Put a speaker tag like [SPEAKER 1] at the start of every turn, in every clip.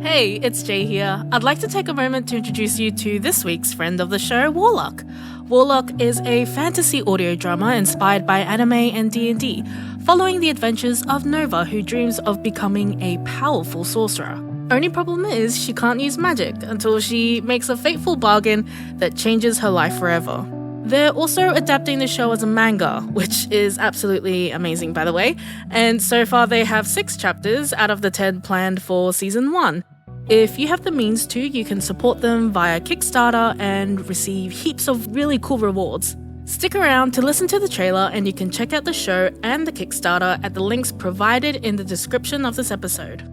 [SPEAKER 1] Hey, it's Jay here. I'd like to take a moment to introduce you to this week's friend of the show, Warlock. Warlock is a fantasy audio drama inspired by anime and D&D, following the adventures of Nova, who dreams of becoming a powerful sorcerer. Only problem is she can't use magic until she makes a fateful bargain that changes her life forever. They're also adapting the show as a manga, which is absolutely amazing, by the way, and so far they have 6 chapters out of the 10 planned for season 1. If you have the means to, you can support them via Kickstarter and receive heaps of really cool rewards. Stick around to listen to the trailer, and you can check out the show and the Kickstarter at the links provided in the description of this episode.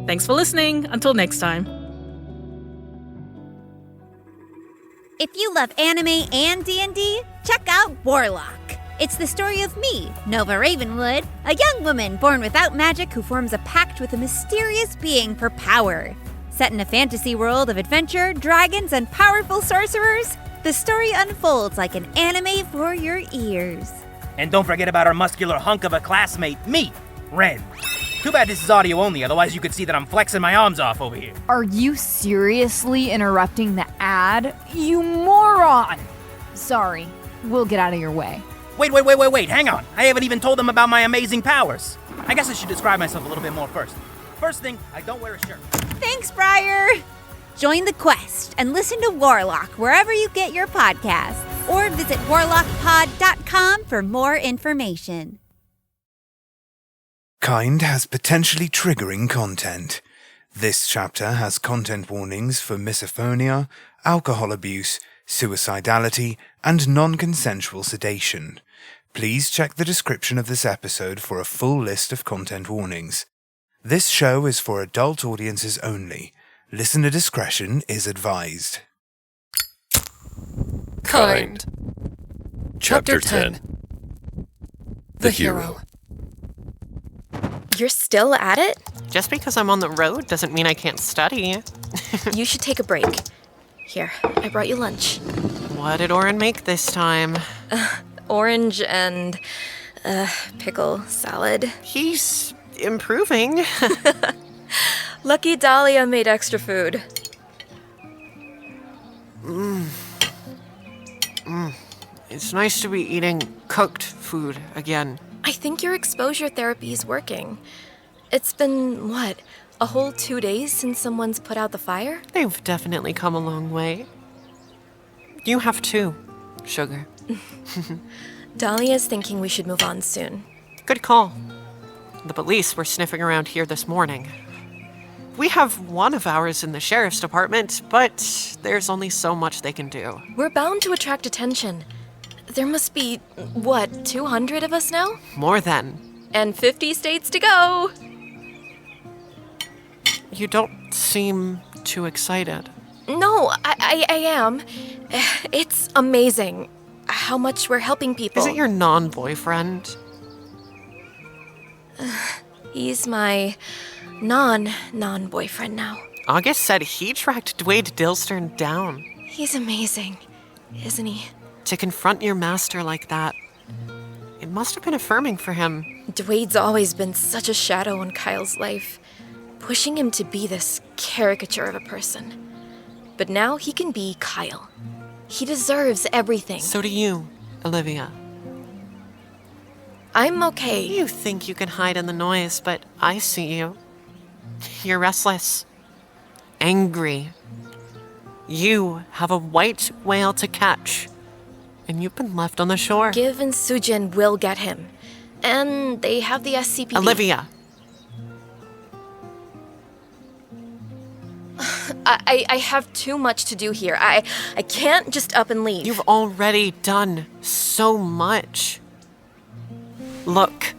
[SPEAKER 1] Thanks for listening. Until next time.
[SPEAKER 2] If you love anime and D&D, check out Warlock. It's the story of me, Nova Ravenwood, a young woman born without magic who forms a pact with a mysterious being for power. Set in a fantasy world of adventure, dragons, and powerful sorcerers, the story unfolds like an anime for your ears.
[SPEAKER 3] And don't forget about our muscular hunk of a classmate, me, Ren. Too bad this is audio only, otherwise you could see that I'm flexing my arms off over here.
[SPEAKER 4] Are you seriously interrupting the ad? You moron! Sorry, we'll get out of your way.
[SPEAKER 3] Wait, hang on. I haven't even told them about my amazing powers. I guess I should describe myself a little bit more first. First thing, I don't wear a shirt.
[SPEAKER 2] Thanks, Briar! Join the quest and listen to Warlock wherever you get your podcasts, or visit warlockpod.com for more information.
[SPEAKER 5] Kind has potentially triggering content. This chapter has content warnings for misophonia, alcohol abuse, suicidality, and non-consensual sedation. Please check the description of this episode for a full list of content warnings. This show is for adult audiences only. Listener discretion is advised.
[SPEAKER 6] Kind. Chapter 10. The Hero.
[SPEAKER 7] You're still at it?
[SPEAKER 8] Just because I'm on the road doesn't mean I can't study.
[SPEAKER 7] You should take a break. Here, I brought you lunch.
[SPEAKER 8] What did Oren make this time?
[SPEAKER 7] Orange and pickle salad.
[SPEAKER 8] He's improving.
[SPEAKER 7] Lucky Dahlia made extra food.
[SPEAKER 8] It's nice to be eating cooked food again.
[SPEAKER 7] I think your exposure therapy is working. It's been, a whole 2 days since someone's put out the fire?
[SPEAKER 8] They've definitely come a long way. You have too, sugar.
[SPEAKER 7] Dahlia's thinking we should move on soon.
[SPEAKER 8] Good call. The police were sniffing around here this morning. We have one of ours in the sheriff's department, but there's only so much they can do.
[SPEAKER 7] We're bound to attract attention. There must be, 200 of us now?
[SPEAKER 8] More than.
[SPEAKER 7] And 50 states to go!
[SPEAKER 8] You don't seem too excited.
[SPEAKER 7] No, I am. It's amazing how much we're helping people.
[SPEAKER 8] Is it your non-boyfriend?
[SPEAKER 7] He's my non-boyfriend now.
[SPEAKER 8] August said he tracked Dwayne Dilstern down.
[SPEAKER 7] He's amazing, isn't he?
[SPEAKER 8] To confront your master like that, it must have been affirming for him.
[SPEAKER 7] Dwade's always been such a shadow in Kyle's life, pushing him to be this caricature of a person. But now he can be Kyle. He deserves everything.
[SPEAKER 8] So do you, Olivia.
[SPEAKER 7] I'm okay.
[SPEAKER 8] You think you can hide in the noise, but I see you. You're restless, angry. You have a white whale to catch, and you've been left on the shore.
[SPEAKER 7] Giv and Sujin will get him. And they have the SCPD.
[SPEAKER 8] Olivia.
[SPEAKER 7] I have too much to do here. I can't just up and leave.
[SPEAKER 8] You've already done so much. Look.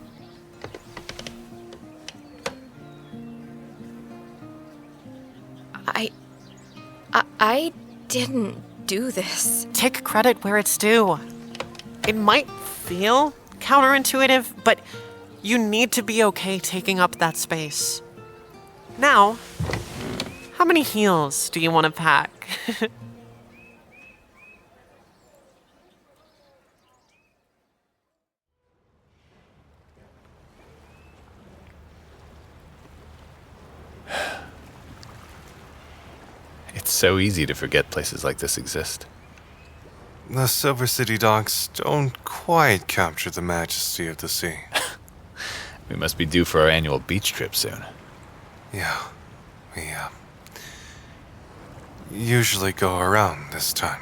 [SPEAKER 7] I didn't do this.
[SPEAKER 8] Take credit where it's due. It might feel counterintuitive, but you need to be okay taking up that space. Now, how many heels do you want to pack?
[SPEAKER 9] It's so easy to forget places like this exist.
[SPEAKER 10] The Silver City docks don't quite capture the majesty of the sea.
[SPEAKER 9] We must be due for our annual beach trip soon.
[SPEAKER 10] Yeah, we usually go around this time.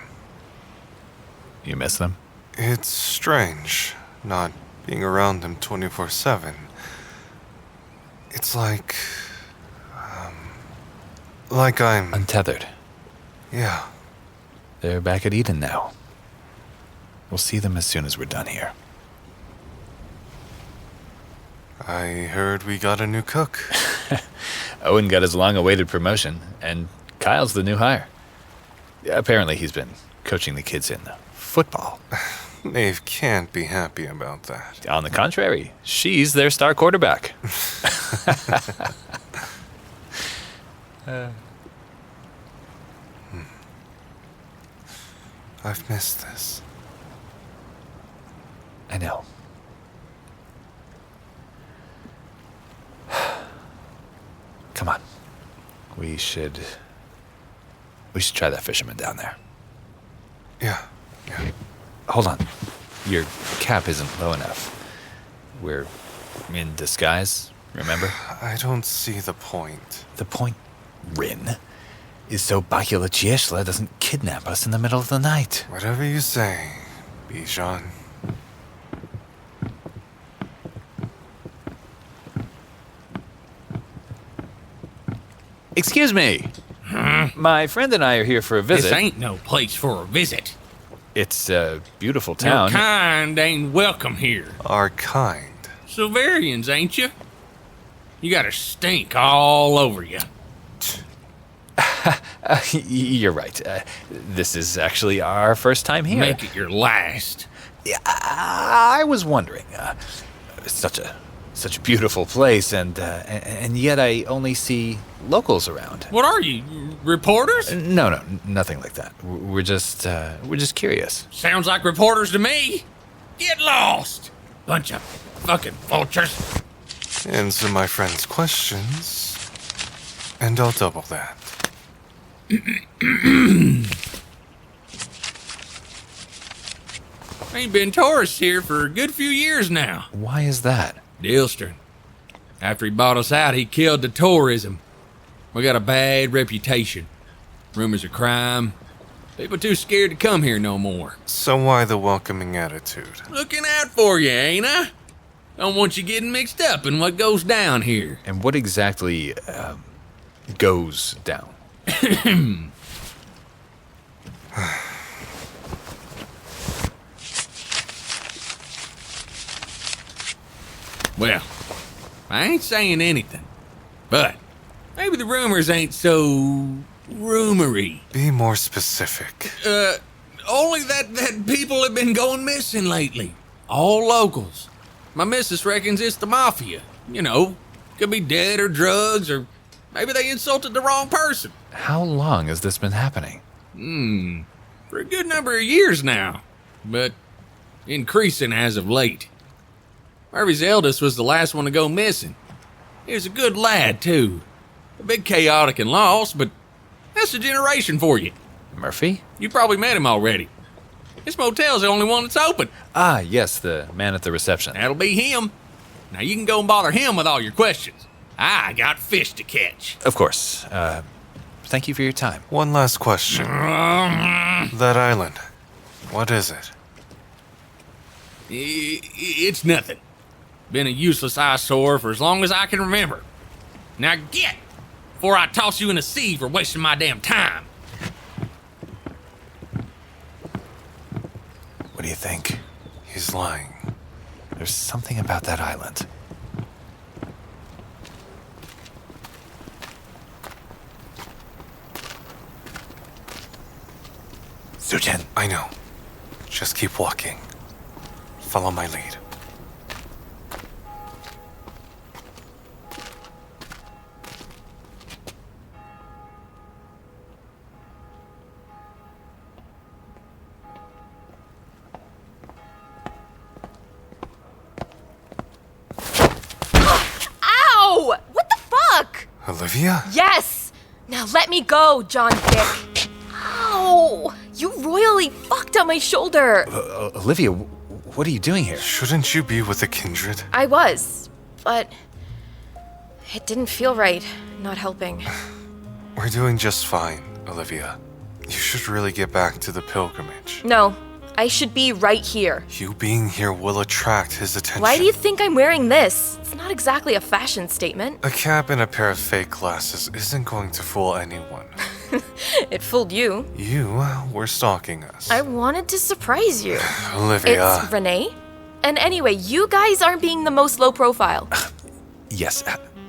[SPEAKER 9] You miss them?
[SPEAKER 10] It's strange, not being around them 24/7. It's like I'm...
[SPEAKER 9] Untethered.
[SPEAKER 10] Yeah.
[SPEAKER 9] They're back at Eden now. We'll see them as soon as we're done here.
[SPEAKER 10] I heard we got a new cook.
[SPEAKER 9] Owen got his long-awaited promotion, and Kyle's the new hire. Apparently he's been coaching the kids in football.
[SPEAKER 10] Maeve can't be happy about that.
[SPEAKER 9] On the contrary, she's their star quarterback.
[SPEAKER 10] I've missed this.
[SPEAKER 9] I know. Come on. We should try that fisherman down there.
[SPEAKER 10] Yeah.
[SPEAKER 9] Hold on. Your cap isn't low enough. We're in disguise, remember?
[SPEAKER 10] I don't see the point.
[SPEAKER 9] The point, Rin, is so Bakula Chieshla doesn't kidnap us in the middle of the night.
[SPEAKER 10] Whatever you say, Bijan.
[SPEAKER 9] Excuse me. My friend and I are here for a visit.
[SPEAKER 11] This ain't no place for a visit.
[SPEAKER 9] It's a beautiful town.
[SPEAKER 11] Your kind ain't welcome here.
[SPEAKER 10] Our kind?
[SPEAKER 11] Silverians, ain't you? You got a stink all over you.
[SPEAKER 9] You're right. This is actually our first time here.
[SPEAKER 11] Make it your last.
[SPEAKER 9] I was wondering. Such a beautiful place, and yet I only see locals around.
[SPEAKER 11] What are you, reporters?
[SPEAKER 9] No, nothing like that. We're just curious.
[SPEAKER 11] Sounds like reporters to me. Get lost, bunch of fucking vultures.
[SPEAKER 10] Answer my friend's questions, and I'll double that.
[SPEAKER 11] Ain't been tourists here for a good few years now.
[SPEAKER 9] Why is that?
[SPEAKER 11] Dilstern. After he bought us out, he killed the tourism. We got a bad reputation. Rumors of crime. People too scared to come here no more.
[SPEAKER 10] So why the welcoming attitude?
[SPEAKER 11] Looking out for you, ain't I? Don't want you getting mixed up in what goes down here.
[SPEAKER 9] And what exactly goes down?
[SPEAKER 11] Well, I ain't saying anything, but maybe the rumors ain't so rumory.
[SPEAKER 10] Be more specific.
[SPEAKER 11] Only that people have been going missing lately. All locals. My missus reckons it's the mafia. You know, could be dead or drugs, or maybe they insulted the wrong person.
[SPEAKER 9] How long has this been happening?
[SPEAKER 11] For a good number of years now, but increasing as of late. Murphy's eldest was the last one to go missing. He was a good lad, too. A bit chaotic and lost, but that's a generation for you.
[SPEAKER 9] Murphy?
[SPEAKER 11] You probably met him already. This motel's the only one that's open.
[SPEAKER 9] Ah, yes, the man at the reception.
[SPEAKER 11] That'll be him. Now you can go and bother him with all your questions. I got fish to catch.
[SPEAKER 9] Of course. Thank you for your time.
[SPEAKER 10] One last question. That island, what is it?
[SPEAKER 11] It's nothing. Been a useless eyesore for as long as I can remember. Now get, before I toss you in the sea for wasting my damn time.
[SPEAKER 9] What do you think?
[SPEAKER 10] He's lying.
[SPEAKER 9] There's something about that island. Sujin.
[SPEAKER 10] I know. Just keep walking. Follow my lead.
[SPEAKER 2] Ow! What the fuck?
[SPEAKER 10] Olivia?
[SPEAKER 2] Yes!
[SPEAKER 7] Now let me go, John Dick. Ow! You royally fucked up my shoulder.
[SPEAKER 9] Olivia, what are you doing here?
[SPEAKER 10] Shouldn't you be with a kindred?
[SPEAKER 7] I was, but it didn't feel right, not helping.
[SPEAKER 10] We're doing just fine, Olivia. You should really get back to the pilgrimage.
[SPEAKER 7] No, I should be right here.
[SPEAKER 10] You being here will attract his attention.
[SPEAKER 7] Why do you think I'm wearing this? It's not exactly a fashion statement.
[SPEAKER 10] A cap and a pair of fake glasses isn't going to fool anyone.
[SPEAKER 7] It fooled you.
[SPEAKER 10] You were stalking us.
[SPEAKER 7] I wanted to surprise you.
[SPEAKER 10] Olivia.
[SPEAKER 7] It's Renee. And anyway, you guys aren't being the most low profile.
[SPEAKER 9] Yes.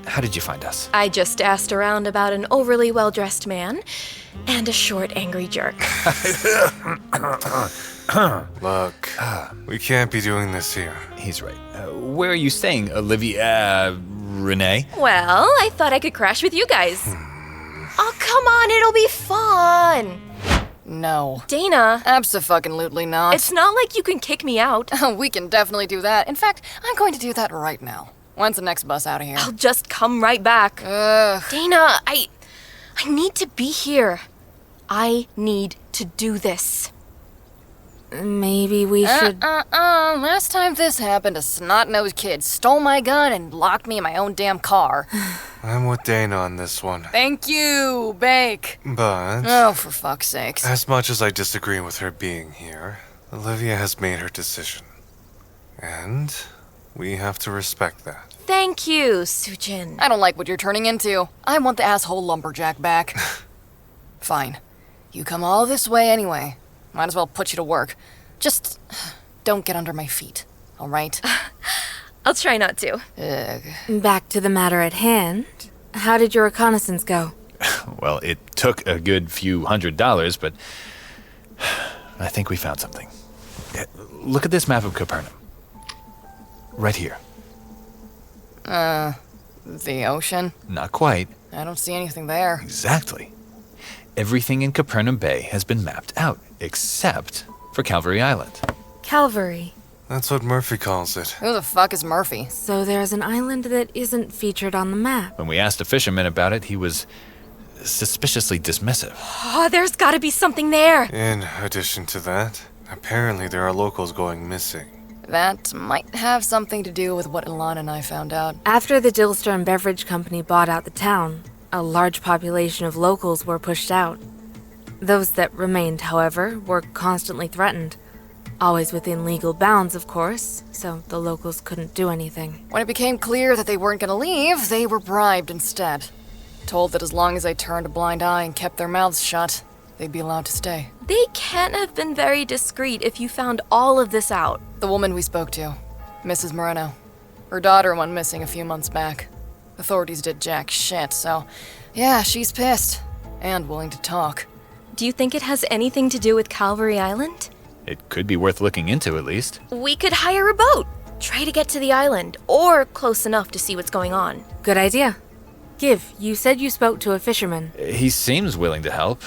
[SPEAKER 9] How did you find us?
[SPEAKER 7] I just asked around about an overly well-dressed man and a short, angry jerk.
[SPEAKER 10] Look, we can't be doing this here.
[SPEAKER 9] He's right. Where are you staying, Olivia? Renee?
[SPEAKER 7] Well, I thought I could crash with you guys. Oh, come on, it'll be fun.
[SPEAKER 12] No.
[SPEAKER 7] Dana.
[SPEAKER 12] Abso-fucking-lutely not.
[SPEAKER 7] It's not like you can kick me out.
[SPEAKER 12] We can definitely do that. In fact, I'm going to do that right now. When's the next bus out of here?
[SPEAKER 7] I'll just come right back.
[SPEAKER 12] Ugh.
[SPEAKER 7] Dana, I need to be here. I need to do this.
[SPEAKER 1] Maybe we should...
[SPEAKER 12] Last time this happened, a snot-nosed kid stole my gun and locked me in my own damn car.
[SPEAKER 10] I'm with Dana on this one.
[SPEAKER 12] Thank you, Bake.
[SPEAKER 10] But...
[SPEAKER 12] Oh, for fuck's sakes.
[SPEAKER 10] As much as I disagree with her being here, Olivia has made her decision. And we have to respect that.
[SPEAKER 7] Thank you, Sujin.
[SPEAKER 12] I don't like what you're turning into. I want the asshole lumberjack back. Fine. You come all this way anyway. Might as well put you to work. Just don't get under my feet, all right?
[SPEAKER 7] I'll try not to.
[SPEAKER 12] Ugh.
[SPEAKER 1] Back to the matter at hand. How did your reconnaissance go?
[SPEAKER 9] Well, it took a good few $100, but I think we found something. Look at this map of Capernaum. Right here.
[SPEAKER 12] The ocean?
[SPEAKER 9] Not quite.
[SPEAKER 12] I don't see anything there.
[SPEAKER 9] Exactly. Everything in Capernaum Bay has been mapped out, except for Calvary Island.
[SPEAKER 1] Calvary.
[SPEAKER 10] That's what Murphy calls it.
[SPEAKER 12] Who the fuck is Murphy?
[SPEAKER 1] So there's an island that isn't featured on the map.
[SPEAKER 9] When we asked a fisherman about it, he was suspiciously dismissive.
[SPEAKER 7] Oh, there's gotta be something there.
[SPEAKER 10] In addition to that, apparently there are locals going missing.
[SPEAKER 12] That might have something to do with what Ilan and I found out.
[SPEAKER 1] After the Dillstern Beverage Company bought out the town, a large population of locals were pushed out. Those that remained, however, were constantly threatened. Always within legal bounds, of course, so the locals couldn't do anything.
[SPEAKER 12] When it became clear that they weren't gonna leave, they were bribed instead. Told that as long as they turned a blind eye and kept their mouths shut, they'd be allowed to stay.
[SPEAKER 7] They can't have been very discreet if you found all of this out.
[SPEAKER 12] The woman we spoke to, Mrs. Moreno. Her daughter went missing a few months back. Authorities did jack shit, so yeah, she's pissed. And willing to talk.
[SPEAKER 7] Do you think it has anything to do with Calvary Island?
[SPEAKER 9] It could be worth looking into, at least.
[SPEAKER 7] We could hire a boat. Try to get to the island, or close enough to see what's going on.
[SPEAKER 1] Good idea. Give, you said you spoke to a fisherman.
[SPEAKER 9] He seems willing to help,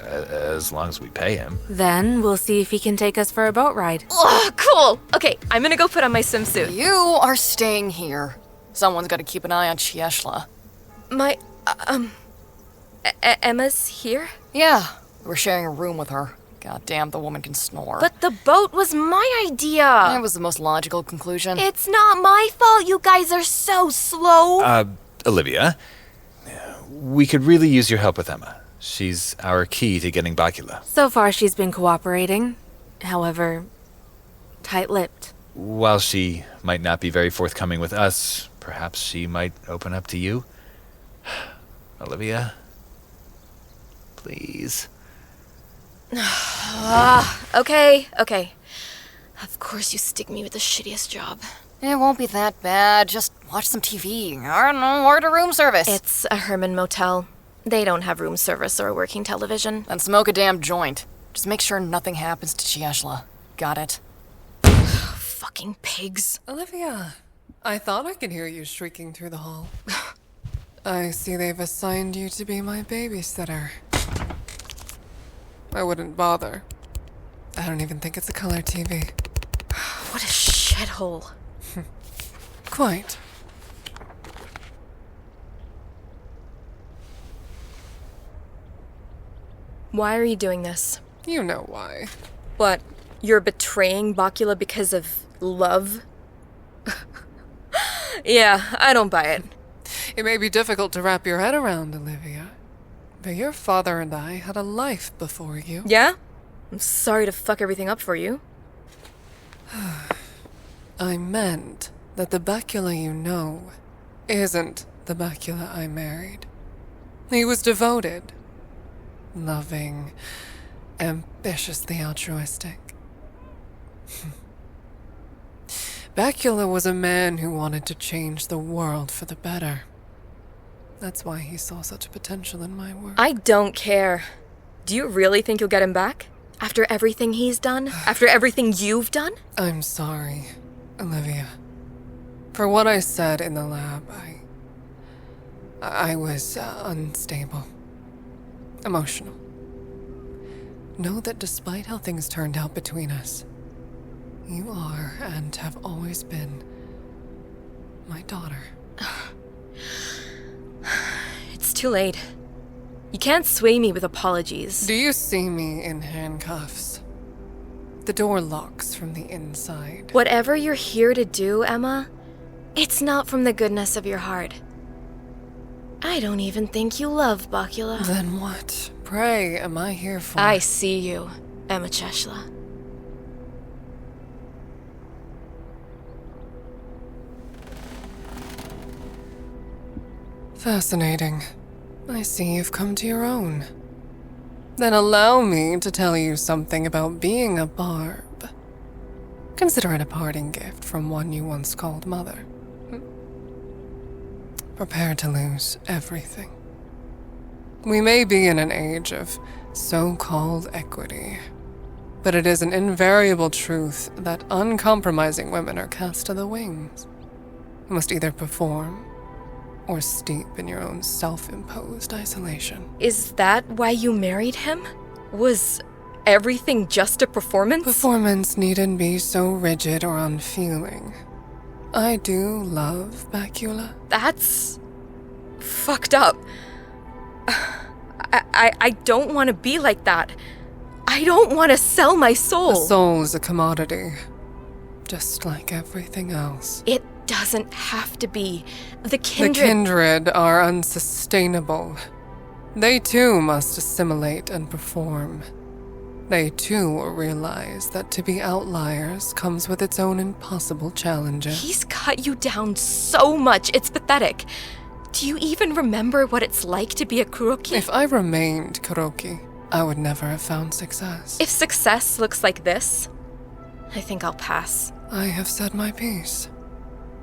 [SPEAKER 9] as long as we pay him.
[SPEAKER 1] Then we'll see if he can take us for a boat ride.
[SPEAKER 7] Oh, cool! Okay, I'm gonna go put on my swimsuit.
[SPEAKER 12] You are staying here. Someone's gotta keep an eye on Chieshla.
[SPEAKER 7] Emma's here?
[SPEAKER 12] Yeah, we're sharing a room with her. God damn, the woman can snore.
[SPEAKER 7] But the boat was my idea.
[SPEAKER 12] That was the most logical conclusion.
[SPEAKER 7] It's not my fault. You guys are so slow.
[SPEAKER 9] Olivia, we could really use your help with Emma. She's our key to getting Bacula.
[SPEAKER 1] So far, she's been cooperating. However, tight-lipped.
[SPEAKER 9] While she might not be very forthcoming with us, perhaps she might open up to you. Olivia, please.
[SPEAKER 7] Okay. Of course you stick me with the shittiest job.
[SPEAKER 12] It won't be that bad. Just watch some TV. I don't know, order room service.
[SPEAKER 7] It's a Herman motel. They don't have room service or working television.
[SPEAKER 12] Then smoke a damn joint. Just make sure nothing happens to Chieshla. Got it?
[SPEAKER 7] Fucking pigs.
[SPEAKER 13] Olivia, I thought I could hear you shrieking through the hall. I see they've assigned you to be my babysitter. I wouldn't bother. I don't even think it's a color TV.
[SPEAKER 7] What a shithole.
[SPEAKER 13] Quite.
[SPEAKER 7] Why are you doing this?
[SPEAKER 13] You know why.
[SPEAKER 7] What? You're betraying Bacula because of love? Yeah, I don't buy it.
[SPEAKER 13] It may be difficult to wrap your head around, Olivia, but your father and I had a life before you.
[SPEAKER 7] Yeah? I'm sorry to fuck everything up for you.
[SPEAKER 13] I meant that the Bacula you know isn't the Bacula I married. He was devoted, loving, ambitiously altruistic. Bacula was a man who wanted to change the world for the better. That's why he saw such potential in my work.
[SPEAKER 7] I don't care. Do you really think you'll get him back? After everything he's done? After everything you've done?
[SPEAKER 13] I'm sorry, Olivia. For what I said in the lab, I was unstable. Emotional. Know that despite how things turned out between us, you are and have always been my daughter.
[SPEAKER 7] It's too late. You can't sway me with apologies.
[SPEAKER 13] Do you see me in handcuffs? The door locks from the inside.
[SPEAKER 7] Whatever you're here to do, Emma, it's not from the goodness of your heart. I don't even think you love Bacula.
[SPEAKER 13] Then what, pray, am I here for?
[SPEAKER 7] I see you, Emma Cheshla.
[SPEAKER 13] Fascinating. I see you've come to your own. Then allow me to tell you something about being a barb. Consider it a parting gift from one you once called mother. Prepare to lose everything. We may be in an age of so-called equity, but it is an invariable truth that uncompromising women are cast to the wings. You must either perform or steep in your own self-imposed isolation.
[SPEAKER 7] Is that why you married him? Was everything just a performance?
[SPEAKER 13] Performance needn't be so rigid or unfeeling. I do love Bacula.
[SPEAKER 7] That's fucked up. I don't want to be like that. I don't want to sell my soul.
[SPEAKER 13] The soul is a commodity, just like everything else.
[SPEAKER 7] It doesn't have to be. The kindred...
[SPEAKER 13] The kindred are unsustainable. They too must assimilate and perform. They too will realize that to be outliers comes with its own impossible challenges.
[SPEAKER 7] He's cut you down so much, it's pathetic. Do you even remember what it's like to be a Kuroki?
[SPEAKER 13] If I remained Kuroki, I would never have found success.
[SPEAKER 7] If success looks like this, I think I'll pass.
[SPEAKER 13] I have said my piece.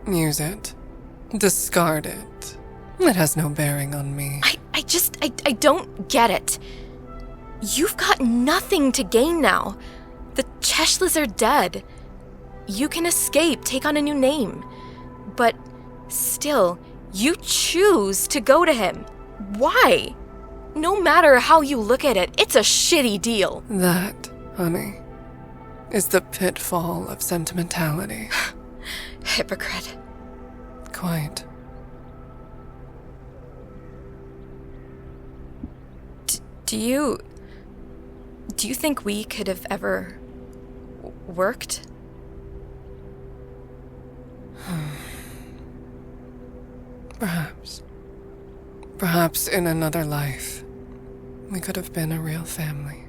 [SPEAKER 13] Use it. Discard it. It has no bearing on me.
[SPEAKER 7] I don't get it. You've got nothing to gain now. The Cheshlas are dead. You can escape, take on a new name. But still, you choose to go to him. Why? No matter how you look at it, it's a shitty deal.
[SPEAKER 13] That, honey, is the pitfall of sentimentality.
[SPEAKER 7] Hypocrite.
[SPEAKER 13] Quite.
[SPEAKER 7] Do you think we could have ever worked?
[SPEAKER 13] Perhaps. Perhaps in another life, we could have been a real family.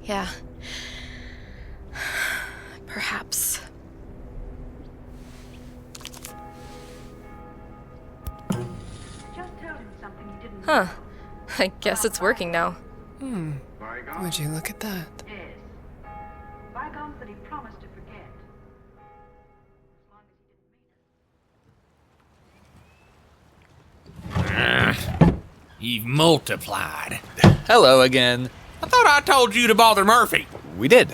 [SPEAKER 7] Yeah. Perhaps. Huh. I guess it's working now.
[SPEAKER 13] Would you look at that?
[SPEAKER 14] Bygones that he promised to forget.
[SPEAKER 11] You've multiplied.
[SPEAKER 9] Hello again.
[SPEAKER 11] I thought I told you to bother Murphy.
[SPEAKER 9] We did.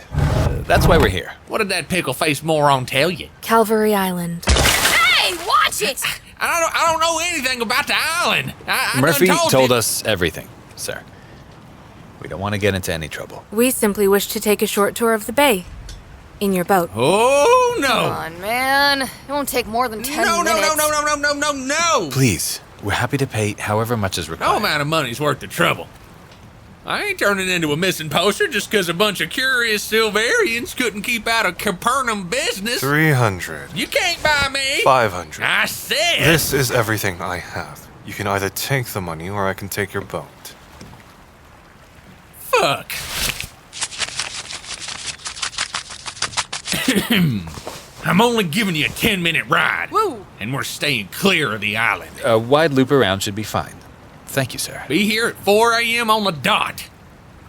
[SPEAKER 9] That's why we're here.
[SPEAKER 11] What did that pickle-faced moron tell you?
[SPEAKER 7] Calvary Island.
[SPEAKER 12] Hey, watch it!
[SPEAKER 11] I don't know anything about the island. I
[SPEAKER 9] Murphy
[SPEAKER 11] done
[SPEAKER 9] told
[SPEAKER 11] you.
[SPEAKER 9] us everything, sir. We don't want to get into any trouble.
[SPEAKER 15] We simply wish to take a short tour of the bay. In your boat.
[SPEAKER 11] Oh, no.
[SPEAKER 12] Come on, man. It won't take more than 10 minutes.
[SPEAKER 11] No.
[SPEAKER 9] Please, We're happy to pay however much is required.
[SPEAKER 11] No amount of money's worth the trouble. I ain't turning into a missing poster just because a bunch of curious Silverians couldn't keep out of Capernaum business.
[SPEAKER 10] 300.
[SPEAKER 11] You can't buy me.
[SPEAKER 10] 500.
[SPEAKER 11] I said.
[SPEAKER 10] This is everything I have. You can either take the money or I can take your boat.
[SPEAKER 11] Fuck. I'm only giving you a 10-minute ride.
[SPEAKER 12] Woo!
[SPEAKER 11] And we're staying clear of the island.
[SPEAKER 9] A wide loop around should be fine. Thank you, sir.
[SPEAKER 11] Be here at 4 a.m. on the dot.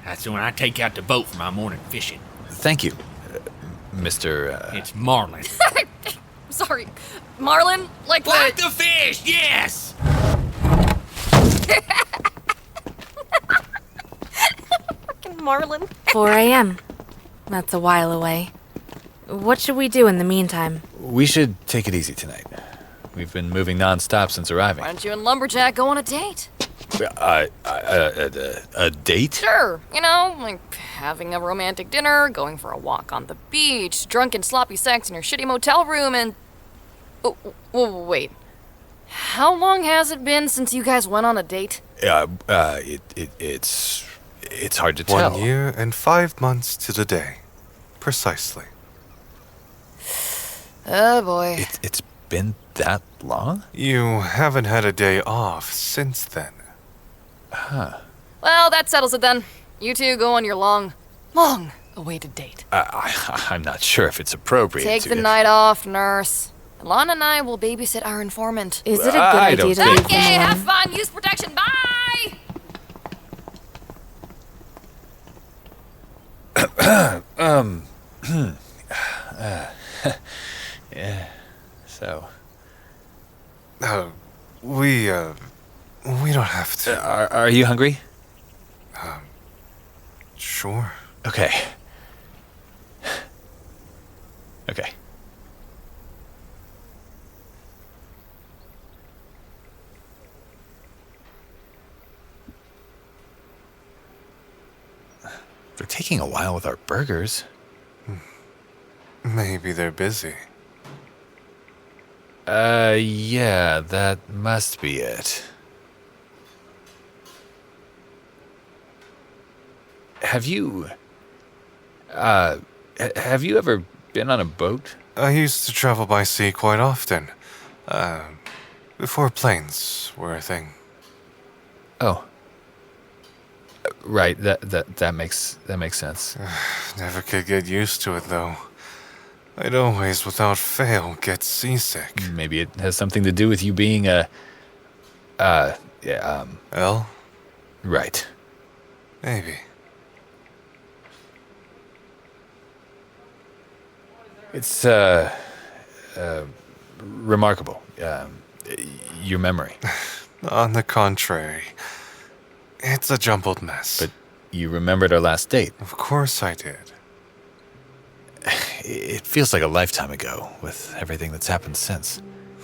[SPEAKER 11] That's when I take out the boat for my morning fishing.
[SPEAKER 9] Thank you, Mr.
[SPEAKER 11] It's Marlin.
[SPEAKER 12] Sorry, Marlin?
[SPEAKER 11] Like the fish, yes!
[SPEAKER 12] Fucking Marlin.
[SPEAKER 15] 4 a.m. That's a while away. What should we do in the meantime?
[SPEAKER 9] We should take it easy tonight. We've been moving non-stop since arriving.
[SPEAKER 12] Why don't you and Lumberjack go on a date?
[SPEAKER 9] A date?
[SPEAKER 12] Sure. You know, like having a romantic dinner, going for a walk on the beach, drunken sloppy sex in your shitty motel room, and... Oh, wait. How long has it been since you guys went on a date?
[SPEAKER 9] It's hard to tell.
[SPEAKER 10] 1 year and 5 months to the day. Precisely.
[SPEAKER 12] Oh, boy.
[SPEAKER 9] It's been that long?
[SPEAKER 10] You haven't had a day off since then.
[SPEAKER 9] Huh.
[SPEAKER 12] Well, that settles it then. You two go on your long-awaited date.
[SPEAKER 9] I'm not sure if it's appropriate
[SPEAKER 12] Take
[SPEAKER 9] to...
[SPEAKER 12] the night off, nurse. Lana and I will babysit our informant.
[SPEAKER 15] Is it a good idea to leave
[SPEAKER 12] Okay,
[SPEAKER 15] them
[SPEAKER 12] have
[SPEAKER 15] alone?
[SPEAKER 12] fun. Use protection. Bye!
[SPEAKER 9] Yeah, so...
[SPEAKER 10] We don't have to.
[SPEAKER 9] Are you hungry?
[SPEAKER 10] Sure.
[SPEAKER 9] Okay. Okay. They're taking a while with our burgers.
[SPEAKER 10] Maybe they're busy.
[SPEAKER 9] Yeah, that must be it. Have you ever been on a boat?
[SPEAKER 10] I used to travel by sea quite often. Before planes were a thing.
[SPEAKER 9] Oh. Right, that makes sense.
[SPEAKER 10] Never could get used to it, though. I'd always, without fail, get seasick.
[SPEAKER 9] Maybe it has something to do with you being
[SPEAKER 10] L?
[SPEAKER 9] Right.
[SPEAKER 10] Maybe.
[SPEAKER 9] It's, remarkable. Your memory.
[SPEAKER 10] On the contrary. It's a jumbled mess.
[SPEAKER 9] But you remembered our last date.
[SPEAKER 10] Of course I did.
[SPEAKER 9] It feels like a lifetime ago, with everything that's happened since.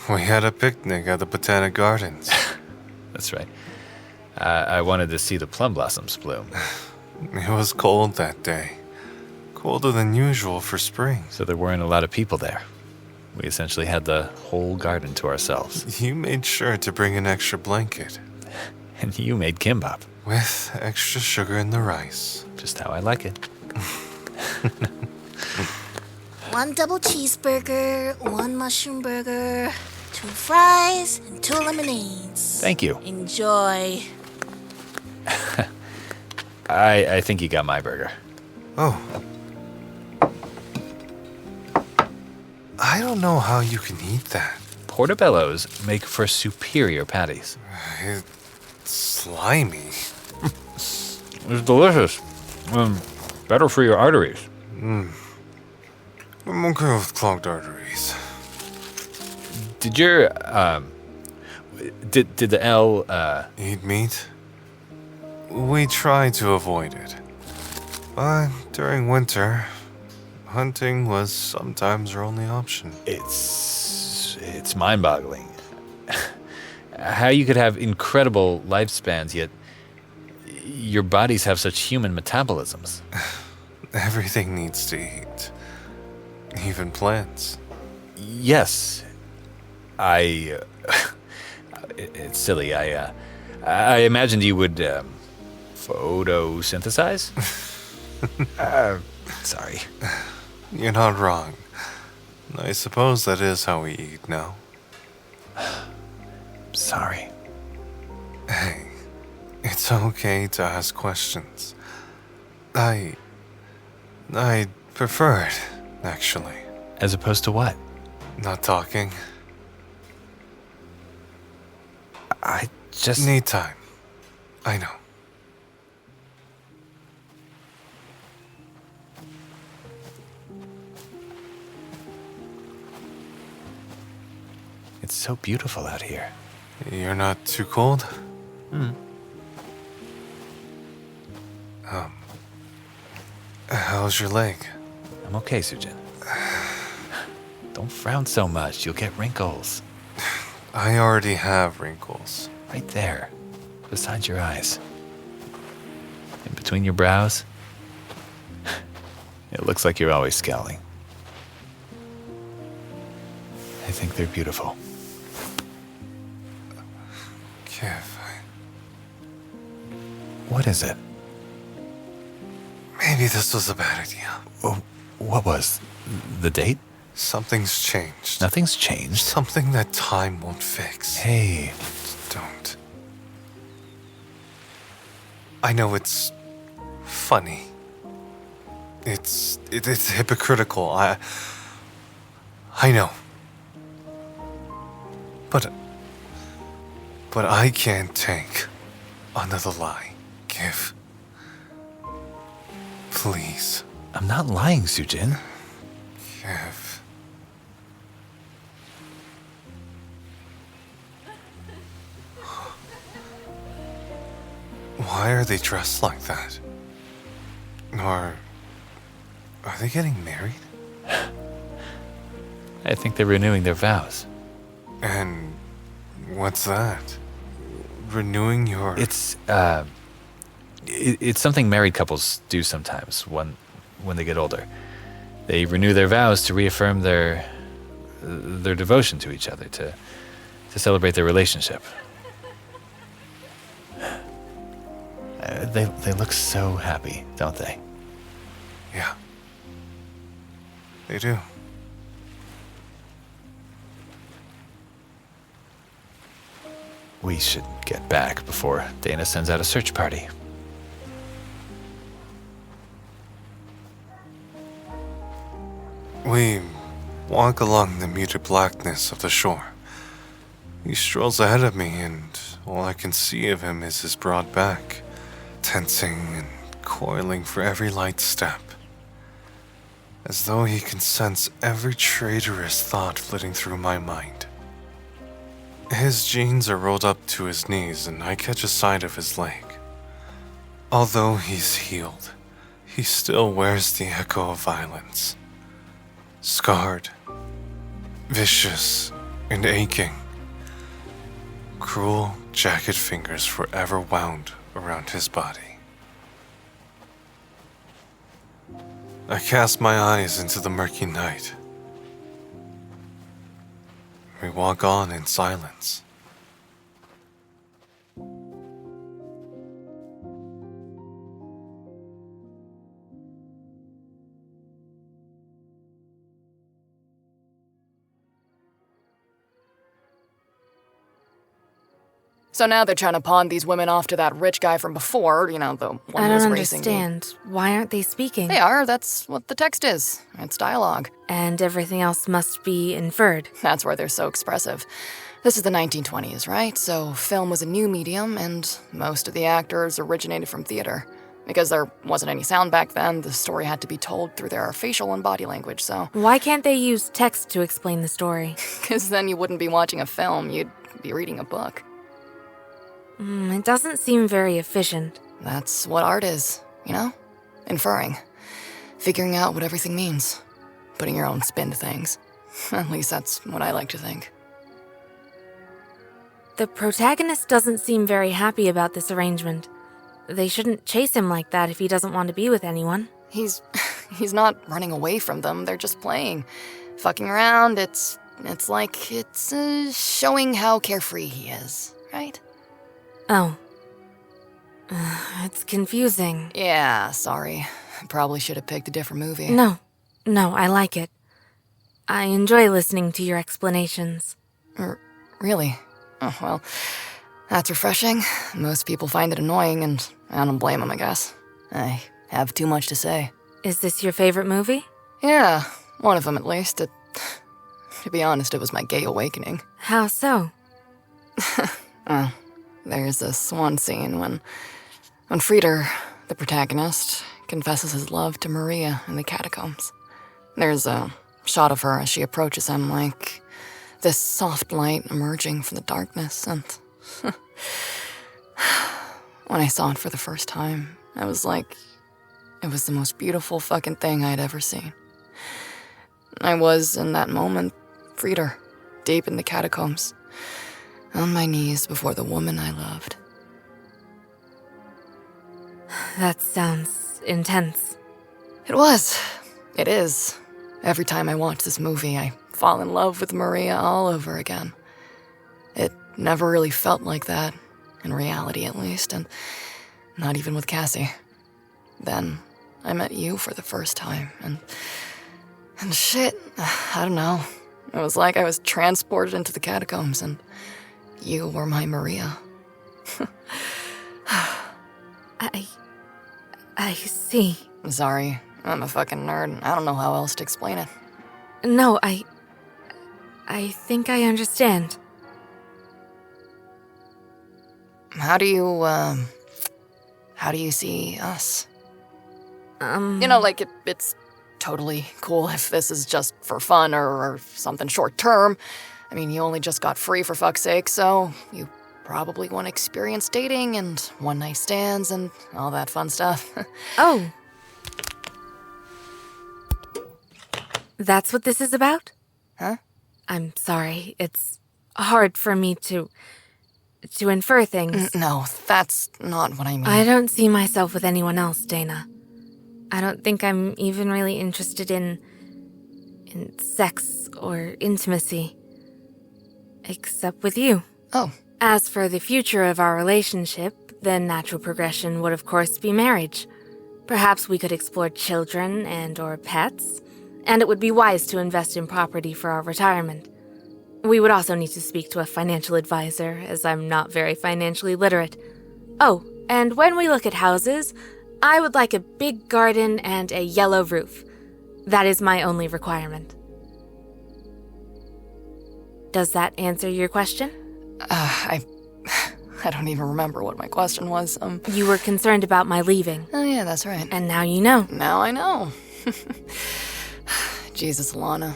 [SPEAKER 10] We had a picnic at the Botanic Gardens.
[SPEAKER 9] That's right. I wanted to see the plum blossoms bloom.
[SPEAKER 10] It was cold that day. Colder than usual for spring.
[SPEAKER 9] So there weren't a lot of people there. We essentially had the whole garden to ourselves.
[SPEAKER 10] You made sure to bring an extra blanket.
[SPEAKER 9] And you made kimbap.
[SPEAKER 10] With extra sugar in the rice.
[SPEAKER 9] Just how I like it.
[SPEAKER 14] 1 double cheeseburger, 1 mushroom burger, 2 fries, and 2 lemonades.
[SPEAKER 9] Thank you.
[SPEAKER 14] Enjoy.
[SPEAKER 9] I think you got my burger.
[SPEAKER 10] Oh. I don't know how you can eat that.
[SPEAKER 9] Portobello's make for superior patties.
[SPEAKER 10] It's slimy.
[SPEAKER 9] It's delicious. Better for your arteries.
[SPEAKER 10] I'm okay with clogged arteries.
[SPEAKER 9] Did your, did the L,
[SPEAKER 10] Eat meat? We try to avoid it. But during winter, hunting was sometimes our only option.
[SPEAKER 9] It's mind-boggling. How you could have incredible lifespans, yet your bodies have such human metabolisms.
[SPEAKER 10] Everything needs to eat. Even plants.
[SPEAKER 9] Yes. It's silly. I imagined you would photosynthesize. Sorry.
[SPEAKER 10] You're not wrong. I suppose that is how we eat now.
[SPEAKER 9] Sorry.
[SPEAKER 10] Hey, it's okay to ask questions. I prefer it, actually.
[SPEAKER 9] As opposed to what?
[SPEAKER 10] Not talking.
[SPEAKER 9] I just
[SPEAKER 10] need time. I know.
[SPEAKER 9] It's so beautiful out here.
[SPEAKER 10] You're not too cold? How's your leg?
[SPEAKER 9] I'm okay, Sujin. Don't frown so much. You'll get wrinkles.
[SPEAKER 10] I already have wrinkles.
[SPEAKER 9] Right there. Beside your eyes. In between your brows. It looks like you're always scowling. I think they're beautiful.
[SPEAKER 10] Kev.
[SPEAKER 9] What is it?
[SPEAKER 10] Maybe this was a bad idea.
[SPEAKER 9] Oh, what was? The date?
[SPEAKER 10] Something's changed.
[SPEAKER 9] Nothing's changed.
[SPEAKER 10] Something that time won't fix.
[SPEAKER 9] Hey.
[SPEAKER 10] Don't. I know it's funny. It's hypocritical. I know. But I can't take another lie. Give. Please.
[SPEAKER 9] I'm not lying, Sujin.
[SPEAKER 10] Kev. Why are they dressed like that? Or are they getting married?
[SPEAKER 9] I think they're renewing their vows.
[SPEAKER 10] And what's that? Renewing your...
[SPEAKER 9] It's something married couples do sometimes when they get older. They renew their vows to reaffirm their devotion to each other, to celebrate their relationship. They look so happy, don't they?
[SPEAKER 10] Yeah. They do.
[SPEAKER 9] We should get back before Dana sends out a search party.
[SPEAKER 10] We walk along the muted blackness of the shore. He strolls ahead of me, and all I can see of him is his broad back, tensing and coiling for every light step, as though he can sense every traitorous thought flitting through my mind. His jeans are rolled up to his knees, and I catch a sight of his leg. Although he's healed, he still wears the echo of violence. Scarred, vicious, and aching. Cruel, jagged fingers forever wound around his body. I cast my eyes into the murky night. We walk on in silence.
[SPEAKER 12] So now they're trying to pawn these women off to that rich guy from before, the one
[SPEAKER 15] I
[SPEAKER 12] who
[SPEAKER 15] don't
[SPEAKER 12] was racing me.
[SPEAKER 15] understand. Why aren't they speaking?
[SPEAKER 12] They are, that's what the text is. It's dialogue.
[SPEAKER 15] And everything else must be inferred.
[SPEAKER 12] That's why they're so expressive. This is the 1920s, right? So film was a new medium, and most of the actors originated from theater. Because there wasn't any sound back then, the story had to be told through their facial and body language, so...
[SPEAKER 15] Why can't they use text to explain the story?
[SPEAKER 12] Because then you wouldn't be watching a film, you'd be reading a book.
[SPEAKER 15] It doesn't seem very efficient.
[SPEAKER 12] That's what art is, Inferring. Figuring out what everything means. Putting your own spin to things. At least that's what I like to think.
[SPEAKER 15] The protagonist doesn't seem very happy about this arrangement. They shouldn't chase him like that if he doesn't want to be with anyone.
[SPEAKER 12] He's not running away from them, they're just playing. Fucking around, it's It's like it's showing how carefree he is, right?
[SPEAKER 15] Oh. It's confusing.
[SPEAKER 12] Yeah, sorry. I probably should have picked a different movie.
[SPEAKER 15] No, I like it. I enjoy listening to your explanations.
[SPEAKER 12] Really? Oh, well, that's refreshing. Most people find it annoying, and I don't blame them, I guess. I have too much to say.
[SPEAKER 15] Is this your favorite movie?
[SPEAKER 12] Yeah, one of them at least. To be honest, it was my gay awakening.
[SPEAKER 15] How so?
[SPEAKER 12] There's this one scene when Frieder, the protagonist, confesses his love to Maria in the catacombs. There's a shot of her as she approaches him, like this soft light emerging from the darkness, and when I saw it for the first time, I was like, it was the most beautiful fucking thing I'd ever seen. I was, in that moment, Frieder, deep in the catacombs, on my knees before the woman I loved.
[SPEAKER 15] That sounds intense.
[SPEAKER 12] It was. It is. Every time I watch this movie, I fall in love with Maria all over again. It never really felt like that, in reality at least, and not even with Cassie. Then I met you for the first time, and shit, I don't know. It was like I was transported into the catacombs, and you were my Maria.
[SPEAKER 15] I see.
[SPEAKER 12] I'm sorry. I'm a fucking nerd. I don't know how else to explain it.
[SPEAKER 15] No, I think I understand.
[SPEAKER 12] How do you see us? You know, like, it's totally cool if this is just for fun or something short term. I mean, you only just got free for fuck's sake, so you probably want to experience dating and one-night stands and all that fun stuff.
[SPEAKER 15] Oh. That's what this is about?
[SPEAKER 12] Huh?
[SPEAKER 15] I'm sorry. It's hard for me to infer things.
[SPEAKER 12] No, that's not what I mean.
[SPEAKER 15] I don't see myself with anyone else, Dana. I don't think I'm even really interested in sex or intimacy. Except with you.
[SPEAKER 12] Oh.
[SPEAKER 15] As for the future of our relationship, the natural progression would of course be marriage. Perhaps we could explore children and or pets, and it would be wise to invest in property for our retirement. We would also need to speak to a financial advisor, as I'm not very financially literate. Oh, and when we look at houses, I would like a big garden and a yellow roof. That is my only requirement. Does that answer your question?
[SPEAKER 12] I don't even remember what my question was.
[SPEAKER 15] You were concerned about my leaving.
[SPEAKER 12] Oh yeah, that's right.
[SPEAKER 15] And now you know.
[SPEAKER 12] Now I know. Jesus, Lana.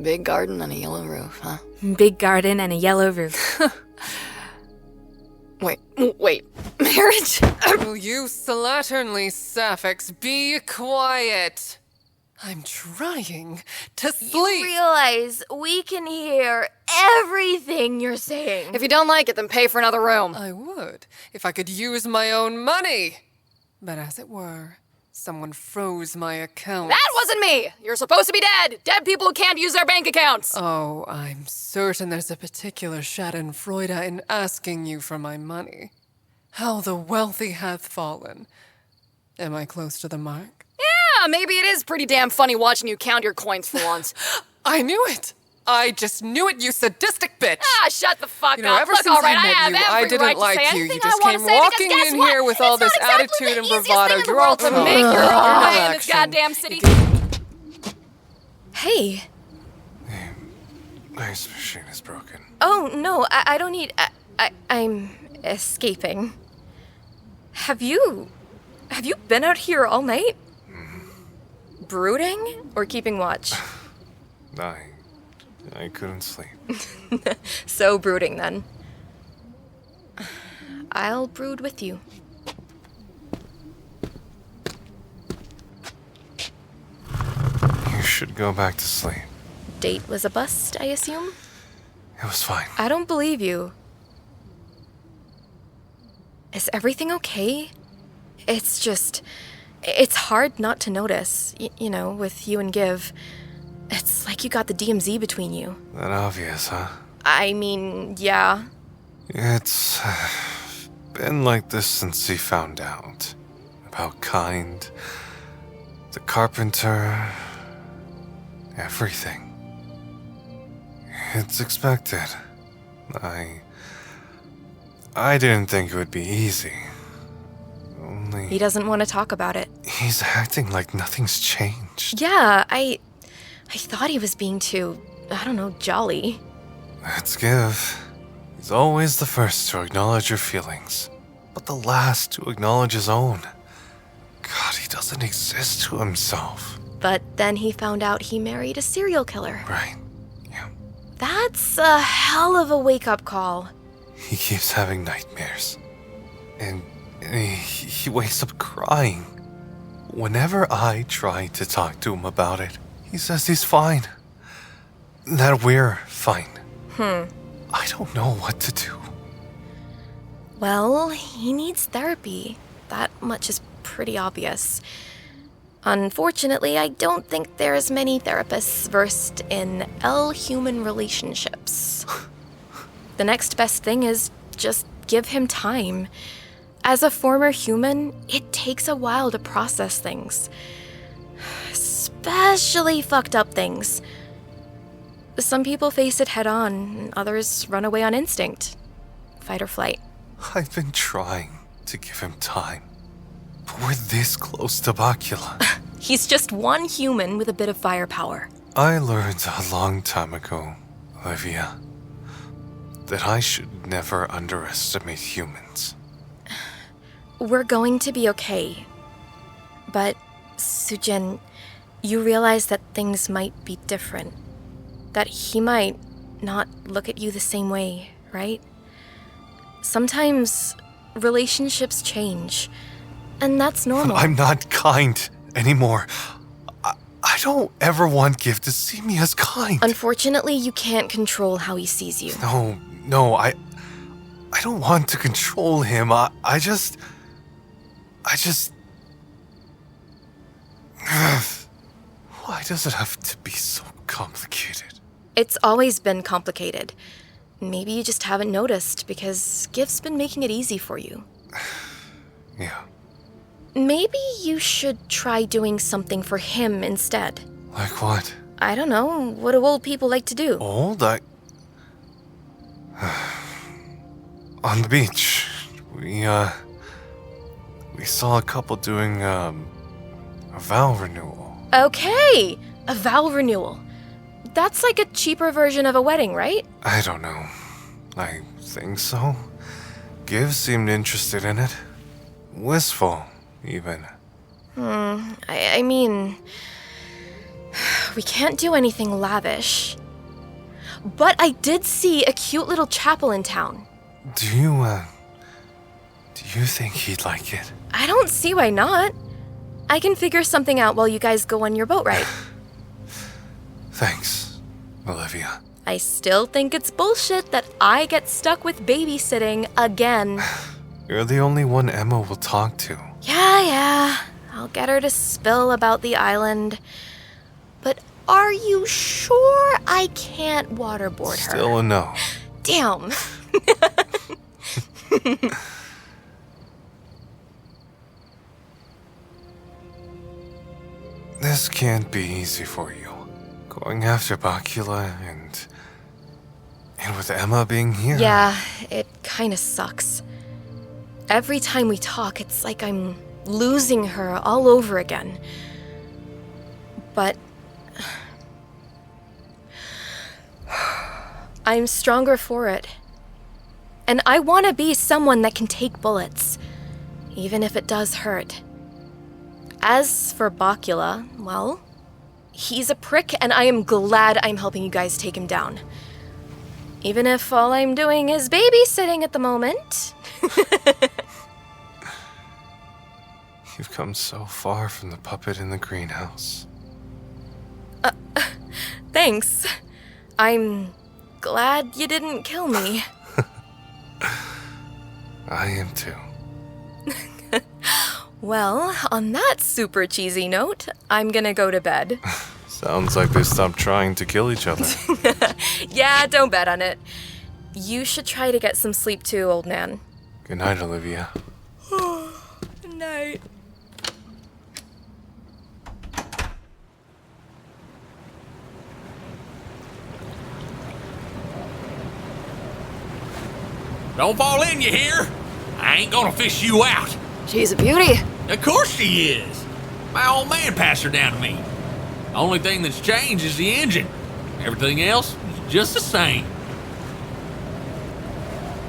[SPEAKER 12] Big garden and a yellow roof, huh?
[SPEAKER 15] Big garden and a yellow roof.
[SPEAKER 12] Wait. Marriage?
[SPEAKER 13] Will you slatternly sapphics be quiet? I'm trying to sleep.
[SPEAKER 7] You realize we can hear everything you're saying.
[SPEAKER 12] If you don't like it, then pay for another room.
[SPEAKER 13] I would, if I could use my own money. But as it were, someone froze my account.
[SPEAKER 12] That wasn't me! You're supposed to be dead! Dead people can't use their bank accounts!
[SPEAKER 13] Oh, I'm certain there's a particular schadenfreude in asking you for my money. How the wealthy hath fallen. Am I close to the mark?
[SPEAKER 12] Yeah, maybe it is pretty damn funny watching you count your coins for once.
[SPEAKER 13] I knew it! I just knew it, you sadistic bitch!
[SPEAKER 12] Ah, shut the fuck
[SPEAKER 13] you know,
[SPEAKER 12] up.
[SPEAKER 13] Ever
[SPEAKER 12] Look,
[SPEAKER 13] since
[SPEAKER 12] all right,
[SPEAKER 13] I met you, I didn't like you. You just came walking in here with all this attitude and bravado. You're all
[SPEAKER 12] to make your own way in this goddamn city.
[SPEAKER 7] Hey.
[SPEAKER 10] My ice machine is broken.
[SPEAKER 7] Oh, no, I don't need... I'm escaping. Have you been out here all night? Brooding or keeping watch?
[SPEAKER 10] I couldn't sleep.
[SPEAKER 7] So brooding, then. I'll brood with you.
[SPEAKER 10] You should go back to sleep.
[SPEAKER 7] Date was a bust, I assume?
[SPEAKER 10] It was fine.
[SPEAKER 7] I don't believe you. Is everything okay? It's hard not to notice, you know, with you and Give. It's like you got the DMZ between you.
[SPEAKER 10] That obvious, huh?
[SPEAKER 7] I mean, yeah.
[SPEAKER 10] It's been like this since he found out. About Kind, the carpenter, everything. It's expected. I didn't think it would be easy. Only...
[SPEAKER 7] He doesn't want to talk about it.
[SPEAKER 10] He's acting like nothing's changed.
[SPEAKER 7] Yeah, I thought he was being too, I don't know, jolly.
[SPEAKER 10] Let's give. He's always the first to acknowledge your feelings, but the last to acknowledge his own. God, he doesn't exist to himself.
[SPEAKER 7] But then he found out he married a serial killer.
[SPEAKER 10] Right, yeah.
[SPEAKER 7] That's a hell of a wake-up call.
[SPEAKER 10] He keeps having nightmares. And he wakes up crying. Whenever I try to talk to him about it, he says he's fine. That we're fine. I don't know what to do.
[SPEAKER 7] Well, he needs therapy. That much is pretty obvious. Unfortunately, I don't think there's many therapists versed in L-human relationships. The next best thing is just give him time. As a former human, it takes a while to process things. Especially fucked up things. Some people face it head on, and others run away on instinct. Fight or flight.
[SPEAKER 10] I've been trying to give him time. But we're this close to Bacula.
[SPEAKER 7] He's just one human with a bit of firepower.
[SPEAKER 10] I learned a long time ago, Olivia, that I should never underestimate humans.
[SPEAKER 7] We're going to be okay. But, Sujin, you realize that things might be different. That he might not look at you the same way, right? Sometimes relationships change, and that's normal.
[SPEAKER 10] I'm not kind anymore. I don't ever want Giv to see me as kind.
[SPEAKER 7] Unfortunately, you can't control how he sees you.
[SPEAKER 10] No, I don't want to control him. I just... Why does it have to be so complicated?
[SPEAKER 7] It's always been complicated. Maybe you just haven't noticed because Giv's been making it easy for you.
[SPEAKER 10] Yeah.
[SPEAKER 7] Maybe you should try doing something for him instead.
[SPEAKER 10] Like what?
[SPEAKER 7] I don't know. What do old people like to do?
[SPEAKER 10] Old? On the beach, we saw a couple doing, a vow renewal.
[SPEAKER 7] Okay! A vow renewal. That's like a cheaper version of a wedding, right?
[SPEAKER 10] I don't know. I think so. Giv seemed interested in it. Wistful, even.
[SPEAKER 7] I mean... We can't do anything lavish. But I did see a cute little chapel in town.
[SPEAKER 10] Do you think he'd like it?
[SPEAKER 7] I don't see why not. I can figure something out while you guys go on your boat ride.
[SPEAKER 10] Thanks, Olivia.
[SPEAKER 7] I still think it's bullshit that I get stuck with babysitting again.
[SPEAKER 10] You're the only one Emma will talk to.
[SPEAKER 7] Yeah. I'll get her to spill about the island. But are you sure I can't waterboard her?
[SPEAKER 10] Still a no.
[SPEAKER 7] Damn.
[SPEAKER 10] This can't be easy for you. Going after Bacula and with Emma being here.
[SPEAKER 7] Yeah, it kinda sucks. Every time we talk, it's like I'm losing her all over again. But I'm stronger for it. And I want to be someone that can take bullets, even if it does hurt. As for Bacula, well, he's a prick, and I am glad I'm helping you guys take him down. Even if all I'm doing is babysitting at the moment.
[SPEAKER 10] You've come so far from the puppet in the greenhouse.
[SPEAKER 7] Thanks. I'm glad you didn't kill me.
[SPEAKER 10] I am too.
[SPEAKER 7] Well, on that super cheesy note, I'm gonna go to bed.
[SPEAKER 10] Sounds like they stopped trying to kill each other.
[SPEAKER 7] Yeah, don't bet on it. You should try to get some sleep too, old man.
[SPEAKER 10] Good night, Olivia.
[SPEAKER 7] Good night.
[SPEAKER 11] Don't fall in, you hear? I ain't gonna fish you out.
[SPEAKER 12] She's a beauty.
[SPEAKER 11] Of course she is. My old man passed her down to me. Only thing that's changed is the engine. Everything else is just the same.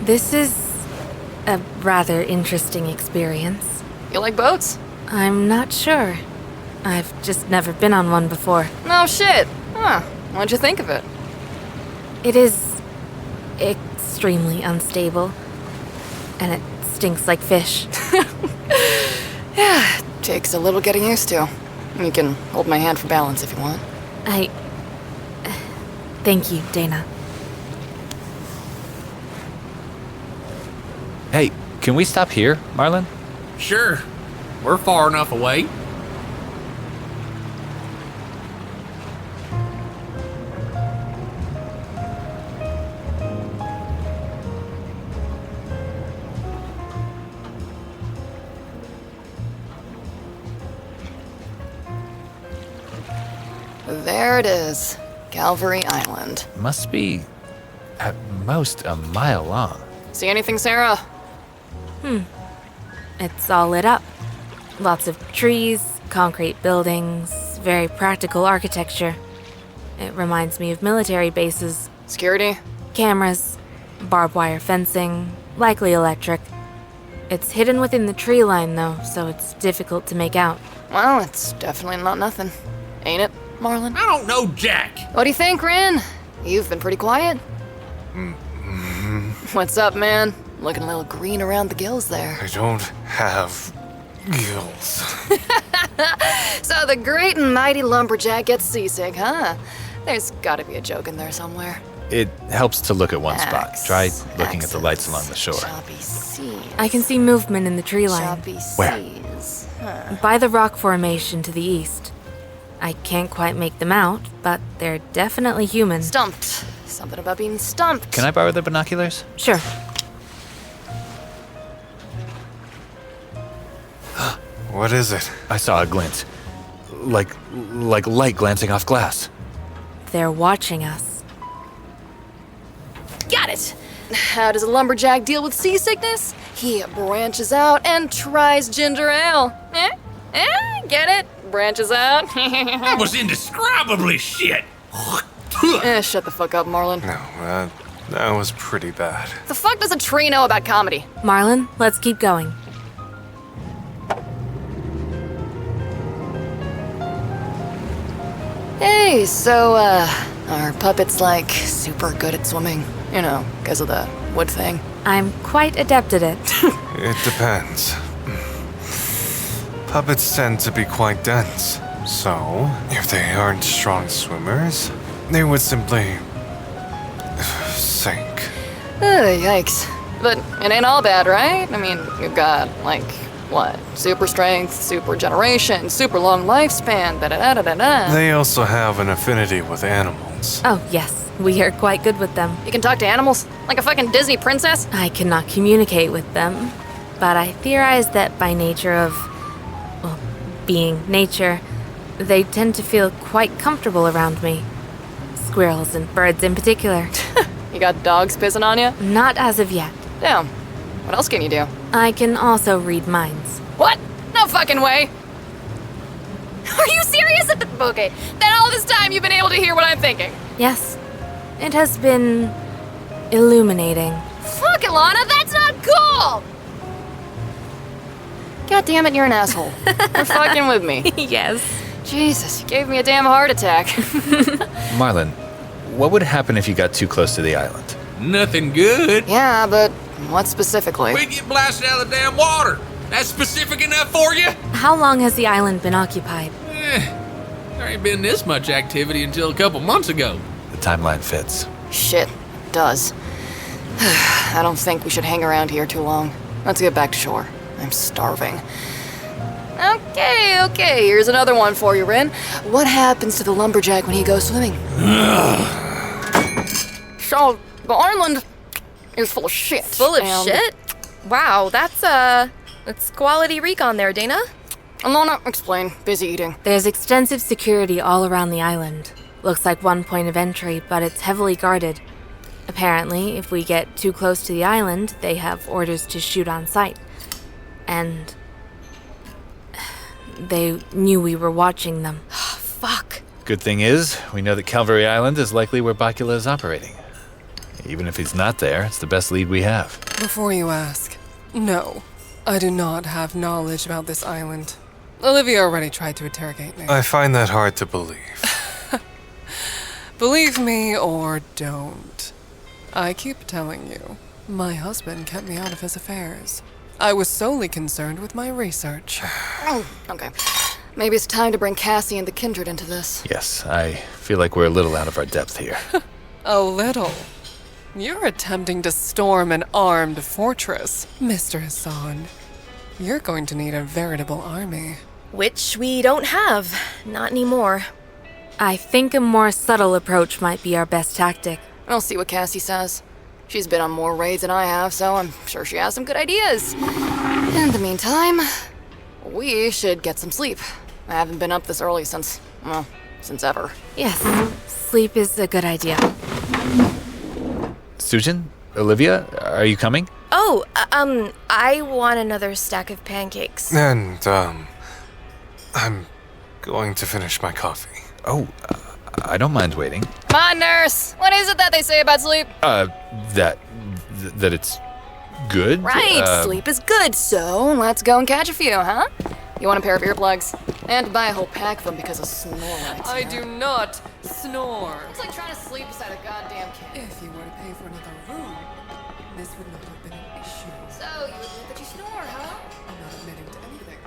[SPEAKER 15] This is a rather interesting experience.
[SPEAKER 12] You like boats?
[SPEAKER 15] I'm not sure. I've just never been on one before.
[SPEAKER 12] No shit. Huh. What'd you think of it?
[SPEAKER 15] It is extremely unstable, and it stinks like fish.
[SPEAKER 12] Yeah, takes a little getting used to. You can hold my hand for balance if you want.
[SPEAKER 15] Thank you, Dana.
[SPEAKER 9] Hey, can we stop here, Marlon?
[SPEAKER 11] Sure. We're far enough away.
[SPEAKER 12] There it is. Calvary Island.
[SPEAKER 9] Must be at most a mile long.
[SPEAKER 12] See anything, Sarah?
[SPEAKER 15] It's all lit up. Lots of trees, concrete buildings, very practical architecture. It reminds me of military bases.
[SPEAKER 12] Security?
[SPEAKER 15] Cameras, barbed wire fencing, likely electric. It's hidden within the tree line, though, so it's difficult to make out.
[SPEAKER 12] Well, it's definitely not nothing. Ain't it, Marlon?
[SPEAKER 11] I don't know Jack.
[SPEAKER 12] What do you think, Ren? You've been pretty quiet. What's up, man? Looking a little green around the gills there.
[SPEAKER 10] I don't have gills.
[SPEAKER 12] So the great and mighty lumberjack gets seasick, huh? There's gotta be a joke in there somewhere.
[SPEAKER 9] It helps to look at one spot. Try looking at the lights along the shore.
[SPEAKER 12] Choppy seas.
[SPEAKER 15] I can see movement in the tree line.
[SPEAKER 12] Choppy
[SPEAKER 9] Where?
[SPEAKER 12] seas. Huh.
[SPEAKER 15] By the rock formation to the east. I can't quite make them out, but they're definitely human.
[SPEAKER 12] Stumped. Something about being stumped.
[SPEAKER 9] Can I borrow the binoculars?
[SPEAKER 15] Sure.
[SPEAKER 10] What is it?
[SPEAKER 9] I saw a glint. Like light glancing off glass.
[SPEAKER 15] They're watching us.
[SPEAKER 12] Got it! How does a lumberjack deal with seasickness? He branches out and tries ginger ale. Get it? Branches out.
[SPEAKER 11] That was indescribably shit.
[SPEAKER 12] Shut the fuck up, Marlon.
[SPEAKER 10] No, that was pretty bad.
[SPEAKER 12] The fuck does a tree know about comedy?
[SPEAKER 15] Marlon, let's keep going.
[SPEAKER 12] Hey, so, are puppets, like, super good at swimming? You know, because of the wood thing.
[SPEAKER 15] I'm quite adept at it.
[SPEAKER 10] It depends. Puppets tend to be quite dense, so if they aren't strong swimmers, they would simply sink.
[SPEAKER 12] Yikes. But it ain't all bad, right? I mean, you've got, like, what? Super strength, super generation, super long lifespan, da-da-da-da-da.
[SPEAKER 10] They also have an affinity with animals.
[SPEAKER 15] Oh, yes. We are quite good with them.
[SPEAKER 12] You can talk to animals? Like a fucking Disney princess?
[SPEAKER 15] I cannot communicate with them, but I theorize that by nature of, well, being nature, they tend to feel quite comfortable around me. Squirrels and birds in particular.
[SPEAKER 12] You got dogs pissing on you?
[SPEAKER 15] Not as of yet.
[SPEAKER 12] Damn. What else can you do?
[SPEAKER 15] I can also read minds.
[SPEAKER 12] What? No fucking way! Are you serious? Okay, then all this time you've been able to hear what I'm thinking.
[SPEAKER 15] Yes. It has been illuminating.
[SPEAKER 12] Fuck, Ilana, that's not cool! God damn it, you're an asshole. You're fucking with me.
[SPEAKER 15] Yes.
[SPEAKER 12] Jesus, you gave me a damn heart attack.
[SPEAKER 9] Marlon, what would happen if you got too close to the island?
[SPEAKER 11] Nothing good.
[SPEAKER 12] Yeah, but what specifically?
[SPEAKER 11] We'd get blasted out of the damn water. That's specific enough for you?
[SPEAKER 15] How long has the island been occupied?
[SPEAKER 11] There ain't been this much activity until a couple months ago.
[SPEAKER 9] The timeline fits.
[SPEAKER 12] Shit, it does. I don't think we should hang around here too long. Let's get back to shore. I'm starving. Okay, here's another one for you, Rin. What happens to the lumberjack when he goes swimming? So, the island is full of shit.
[SPEAKER 7] Full of shit? Wow, that's quality recon there, Dana.
[SPEAKER 12] Alona, explain. Busy eating.
[SPEAKER 15] There's extensive security all around the island. Looks like one point of entry, but it's heavily guarded. Apparently, if we get too close to the island, they have orders to shoot on sight. And they knew we were watching them.
[SPEAKER 7] Fuck.
[SPEAKER 9] Good thing is, we know that Calvary Island is likely where Bakula is operating. Even if he's not there, it's the best lead we have.
[SPEAKER 13] Before you ask, no, I do not have knowledge about this island. Olivia already tried to interrogate me.
[SPEAKER 10] I find that hard to believe.
[SPEAKER 13] Believe me or don't. I keep telling you, my husband kept me out of his affairs. I was solely concerned with my research.
[SPEAKER 12] Okay. Maybe it's time to bring Cassie and the kindred into this.
[SPEAKER 9] Yes, I feel like we're a little out of our depth here.
[SPEAKER 13] A little. You're attempting to storm an armed fortress, Mr. Hassan. You're going to need a veritable army.
[SPEAKER 7] Which we don't have. Not anymore.
[SPEAKER 15] I think a more subtle approach might be our best tactic.
[SPEAKER 12] I'll see what Cassie says. She's been on more raids than I have, so I'm sure she has some good ideas. In the meantime, we should get some sleep. I haven't been up this early since ever.
[SPEAKER 15] Yes, sleep is a good idea.
[SPEAKER 9] Sujin? Olivia? Are you coming?
[SPEAKER 7] Oh, I want another stack of pancakes.
[SPEAKER 10] And, I'm going to finish my coffee.
[SPEAKER 9] Oh, I don't mind waiting.
[SPEAKER 12] Come on, nurse! What is it that they say about sleep?
[SPEAKER 9] That it's good?
[SPEAKER 12] Right, sleep is good, so let's go and catch a few, huh? You want a pair of earplugs? And buy a whole pack of them because of Snorlax.
[SPEAKER 13] I do not snore.
[SPEAKER 12] It's like trying to sleep beside a goddamn kid.
[SPEAKER 13] If you were to pay for another room, this would not have been an issue.
[SPEAKER 12] So, you admit that you snore, huh?
[SPEAKER 13] I'm not admitting to anything.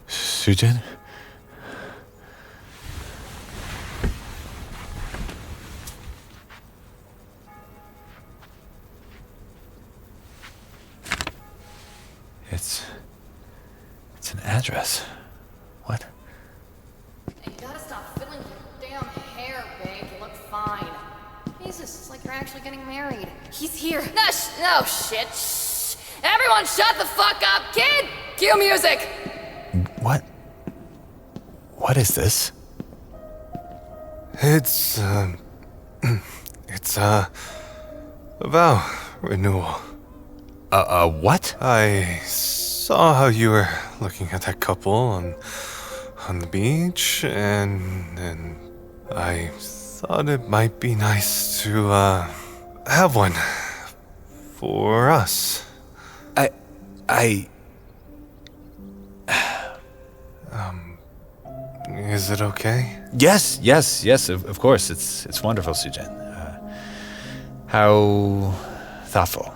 [SPEAKER 9] Sujin? It's an address. What?
[SPEAKER 12] Hey, you gotta stop fiddling with your damn hair, babe. You look fine. Jesus, it's like you're actually getting married.
[SPEAKER 7] He's here.
[SPEAKER 12] No, shit. Shh. Everyone shut the fuck up, kid! Cue music!
[SPEAKER 9] What? What is this?
[SPEAKER 10] It's a vow renewal.
[SPEAKER 9] What?
[SPEAKER 10] I saw how you were looking at that couple on the beach, and I thought it might be nice to have one for us. Is it okay?
[SPEAKER 9] Yes, of course. It's wonderful, Sujin. How thoughtful.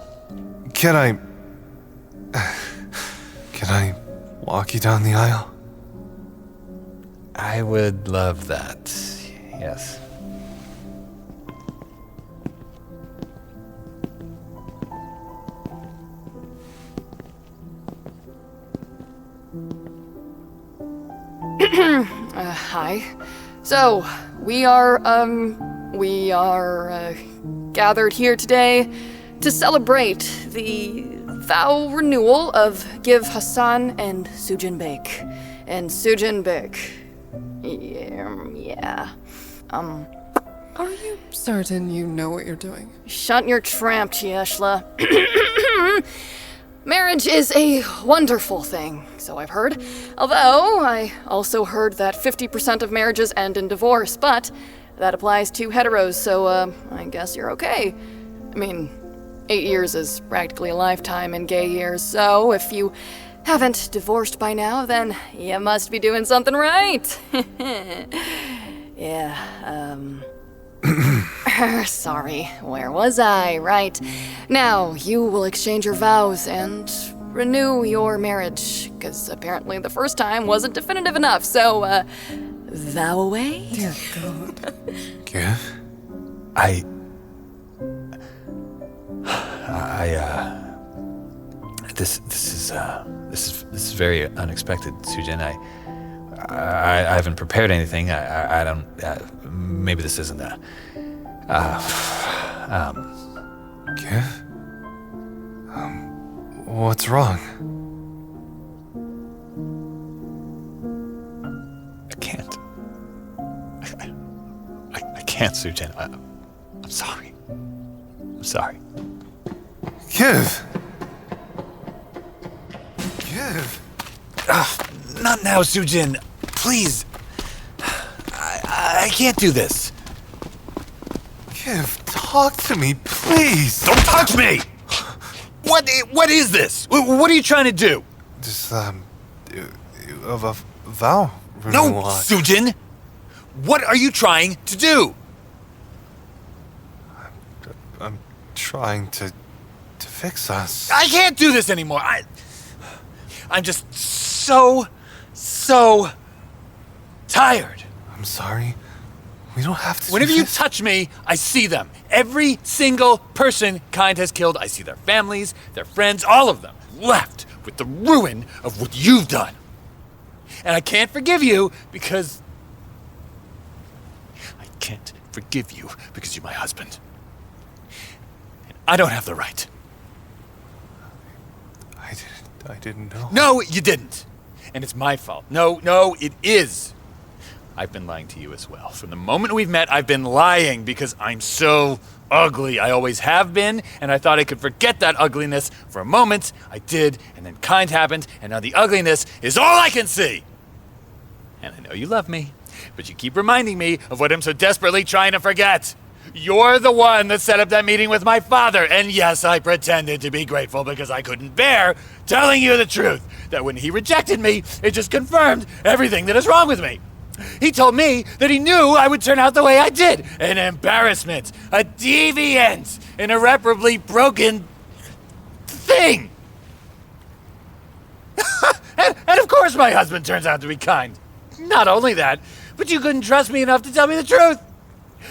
[SPEAKER 10] Can I walk you down the aisle?
[SPEAKER 9] I would love that. Yes.
[SPEAKER 12] Hi. So, we are gathered here today to celebrate the vow renewal of Give Hassan and Sujin Bek. And Sujin Bek. Yeah.
[SPEAKER 13] Are you certain you know what you're doing?
[SPEAKER 12] Shut your tramp, Chieshla. Marriage is a wonderful thing, so I've heard. Although, I also heard that 50% of marriages end in divorce, but that applies to heteros, so, I guess you're okay. I mean, 8 years is practically a lifetime in gay years, so if you haven't divorced by now, then you must be doing something right. Yeah, Sorry, where was I? Right. Now, you will exchange your vows and renew your marriage, because apparently the first time wasn't definitive enough, so, vow away?
[SPEAKER 13] Dear God.
[SPEAKER 10] Give?
[SPEAKER 9] This is very unexpected, Sujin. I haven't prepared anything. I don't. Maybe this isn't
[SPEAKER 10] Give? What's wrong?
[SPEAKER 9] I can't. I can't, Sujin. I'm sorry. I'm sorry.
[SPEAKER 10] Give! Give!
[SPEAKER 9] Not now, Sujin. Please. I can't do this.
[SPEAKER 10] Give, talk to me, please!
[SPEAKER 9] Don't touch me! What is this? What are you trying to do?
[SPEAKER 10] Just, a vow
[SPEAKER 9] No,
[SPEAKER 10] renewal.
[SPEAKER 9] Sujin! What are you trying to do?
[SPEAKER 10] I'm trying to fix us.
[SPEAKER 9] I can't do this anymore. I'm just so tired.
[SPEAKER 10] I'm sorry. We don't have to.
[SPEAKER 9] Whenever you touch me, I see them. Every single person kind has killed, I see their families, their friends, all of them, left with the ruin of what you've done. And I can't forgive you because... I can't forgive you because you're my husband. And I don't have the right.
[SPEAKER 10] I didn't know.
[SPEAKER 9] No, you didn't. And it's my fault. No, it is. I've been lying to you as well. From the moment we've met, I've been lying because I'm so ugly. I always have been, and I thought I could forget that ugliness for a moment. I did, and then kind happened, and now the ugliness is all I can see. And I know you love me, but you keep reminding me of what I'm so desperately trying to forget. You're the one that set up that meeting with my father, and yes, I pretended to be grateful because I couldn't bear telling you the truth, that when he rejected me, it just confirmed everything that is wrong with me. He told me that he knew I would turn out the way I did. An embarrassment, a deviant, an irreparably broken thing. and of course my husband turns out to be kind. Not only that, but you couldn't trust me enough to tell me the truth.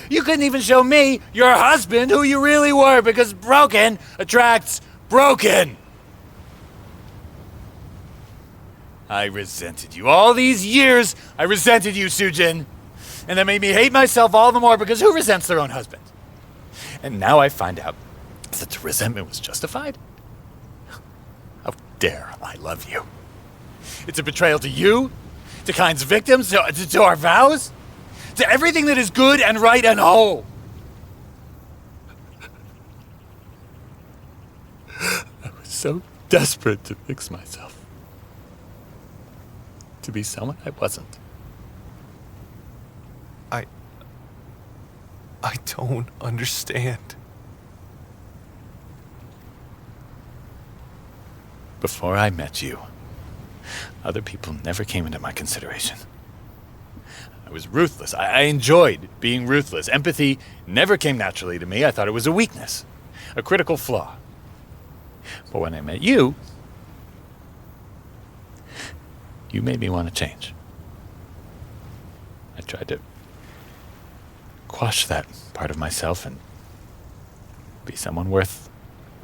[SPEAKER 9] You couldn't even show me, your husband, who you really were, because broken attracts broken. I resented you. All these years, I resented you, Sujin. And that made me hate myself all the more because who resents their own husband? And now I find out that the resentment was justified. How dare I love you? It's a betrayal to you, to Kind's victims, to our vows, to everything that is good and right and whole. I was so desperate to fix myself. To be someone I wasn't.
[SPEAKER 10] I don't understand.
[SPEAKER 9] Before I met you, other people never came into my consideration. I was ruthless. I enjoyed being ruthless. Empathy never came naturally to me. I thought it was a weakness, a critical flaw. But when I met you, you made me want to change. I tried to quash that part of myself and be someone worth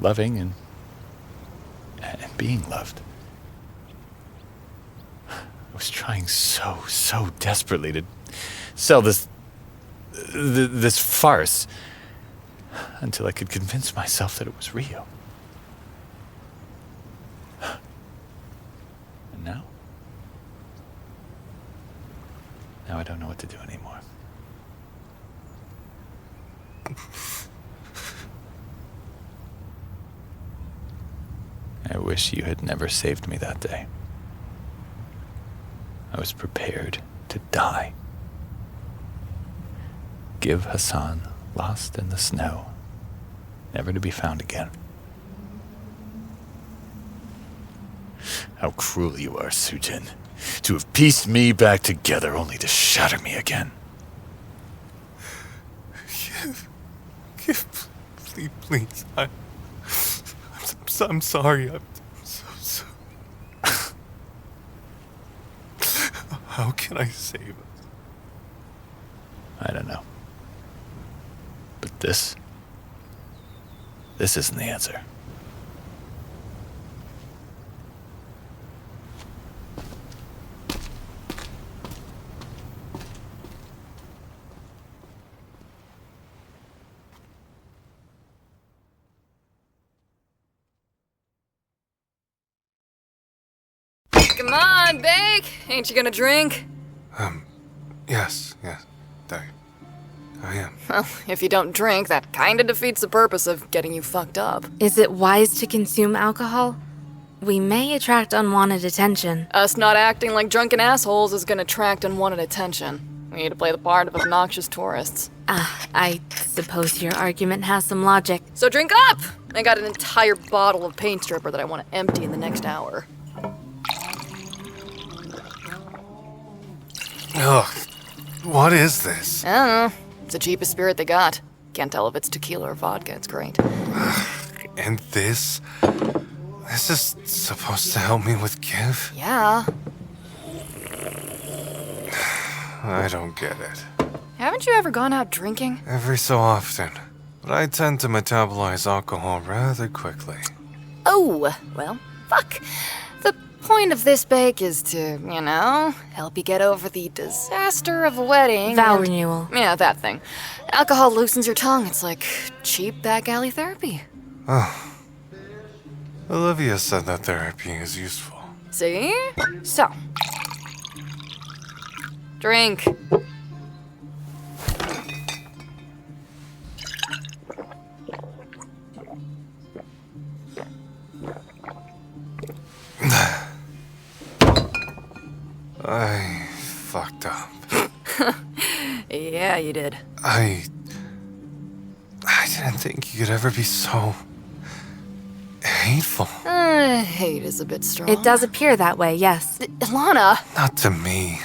[SPEAKER 9] loving and being loved. I was trying so desperately to sell this farce until I could convince myself that it was real. And now I don't know what to do anymore. I wish you had never saved me that day. I was prepared to die. Give Hassan lost in the snow, never to be found again. How cruel you are, Sujin, to have pieced me back together only to shatter me again.
[SPEAKER 10] Please. I'm sorry. I'm so. How can I save us?
[SPEAKER 9] I don't know. But this isn't the answer.
[SPEAKER 12] Come on, Bake! Ain't you gonna drink?
[SPEAKER 10] Yes. I am.
[SPEAKER 12] Well, if you don't drink, that kinda defeats the purpose of getting you fucked up.
[SPEAKER 15] Is it wise to consume alcohol? We may attract unwanted attention.
[SPEAKER 12] Us not acting like drunken assholes is gonna attract unwanted attention. We need to play the part of obnoxious tourists.
[SPEAKER 15] I suppose your argument has some logic.
[SPEAKER 12] So drink up! I got an entire bottle of paint stripper that I want to empty in the next hour.
[SPEAKER 10] Ugh. What is this?
[SPEAKER 12] I don't know. It's the cheapest spirit they got. Can't tell if it's tequila or vodka. It's great.
[SPEAKER 10] And this? This is supposed to help me with give?
[SPEAKER 12] Yeah.
[SPEAKER 10] I don't get it.
[SPEAKER 12] Haven't you ever gone out drinking?
[SPEAKER 10] Every so often. But I tend to metabolize alcohol rather quickly.
[SPEAKER 12] Oh, well, fuck. The point of this bake is to, help you get over the disaster of a wedding.
[SPEAKER 15] Vow renewal.
[SPEAKER 12] Yeah, that thing. Alcohol loosens your tongue. It's like cheap back alley therapy.
[SPEAKER 10] Oh. Olivia said that therapy is useful.
[SPEAKER 12] See? So. Drink.
[SPEAKER 10] I fucked up.
[SPEAKER 12] Yeah, you did.
[SPEAKER 10] I didn't think you could ever be so hateful.
[SPEAKER 12] Hate is a bit strong.
[SPEAKER 15] It does appear that way, yes.
[SPEAKER 12] Lana!
[SPEAKER 10] Not to me.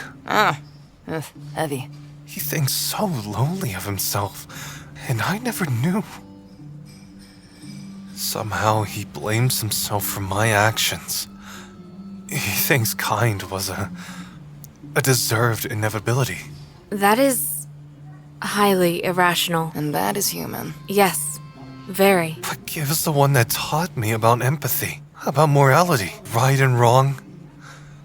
[SPEAKER 12] Heavy.
[SPEAKER 10] He thinks so lowly of himself, and I never knew. Somehow he blames himself for my actions. He thinks kind was a deserved inevitability.
[SPEAKER 15] That is highly irrational.
[SPEAKER 12] And that is human.
[SPEAKER 15] Yes, very.
[SPEAKER 10] But Give's the one that taught me about empathy, about morality, right and wrong.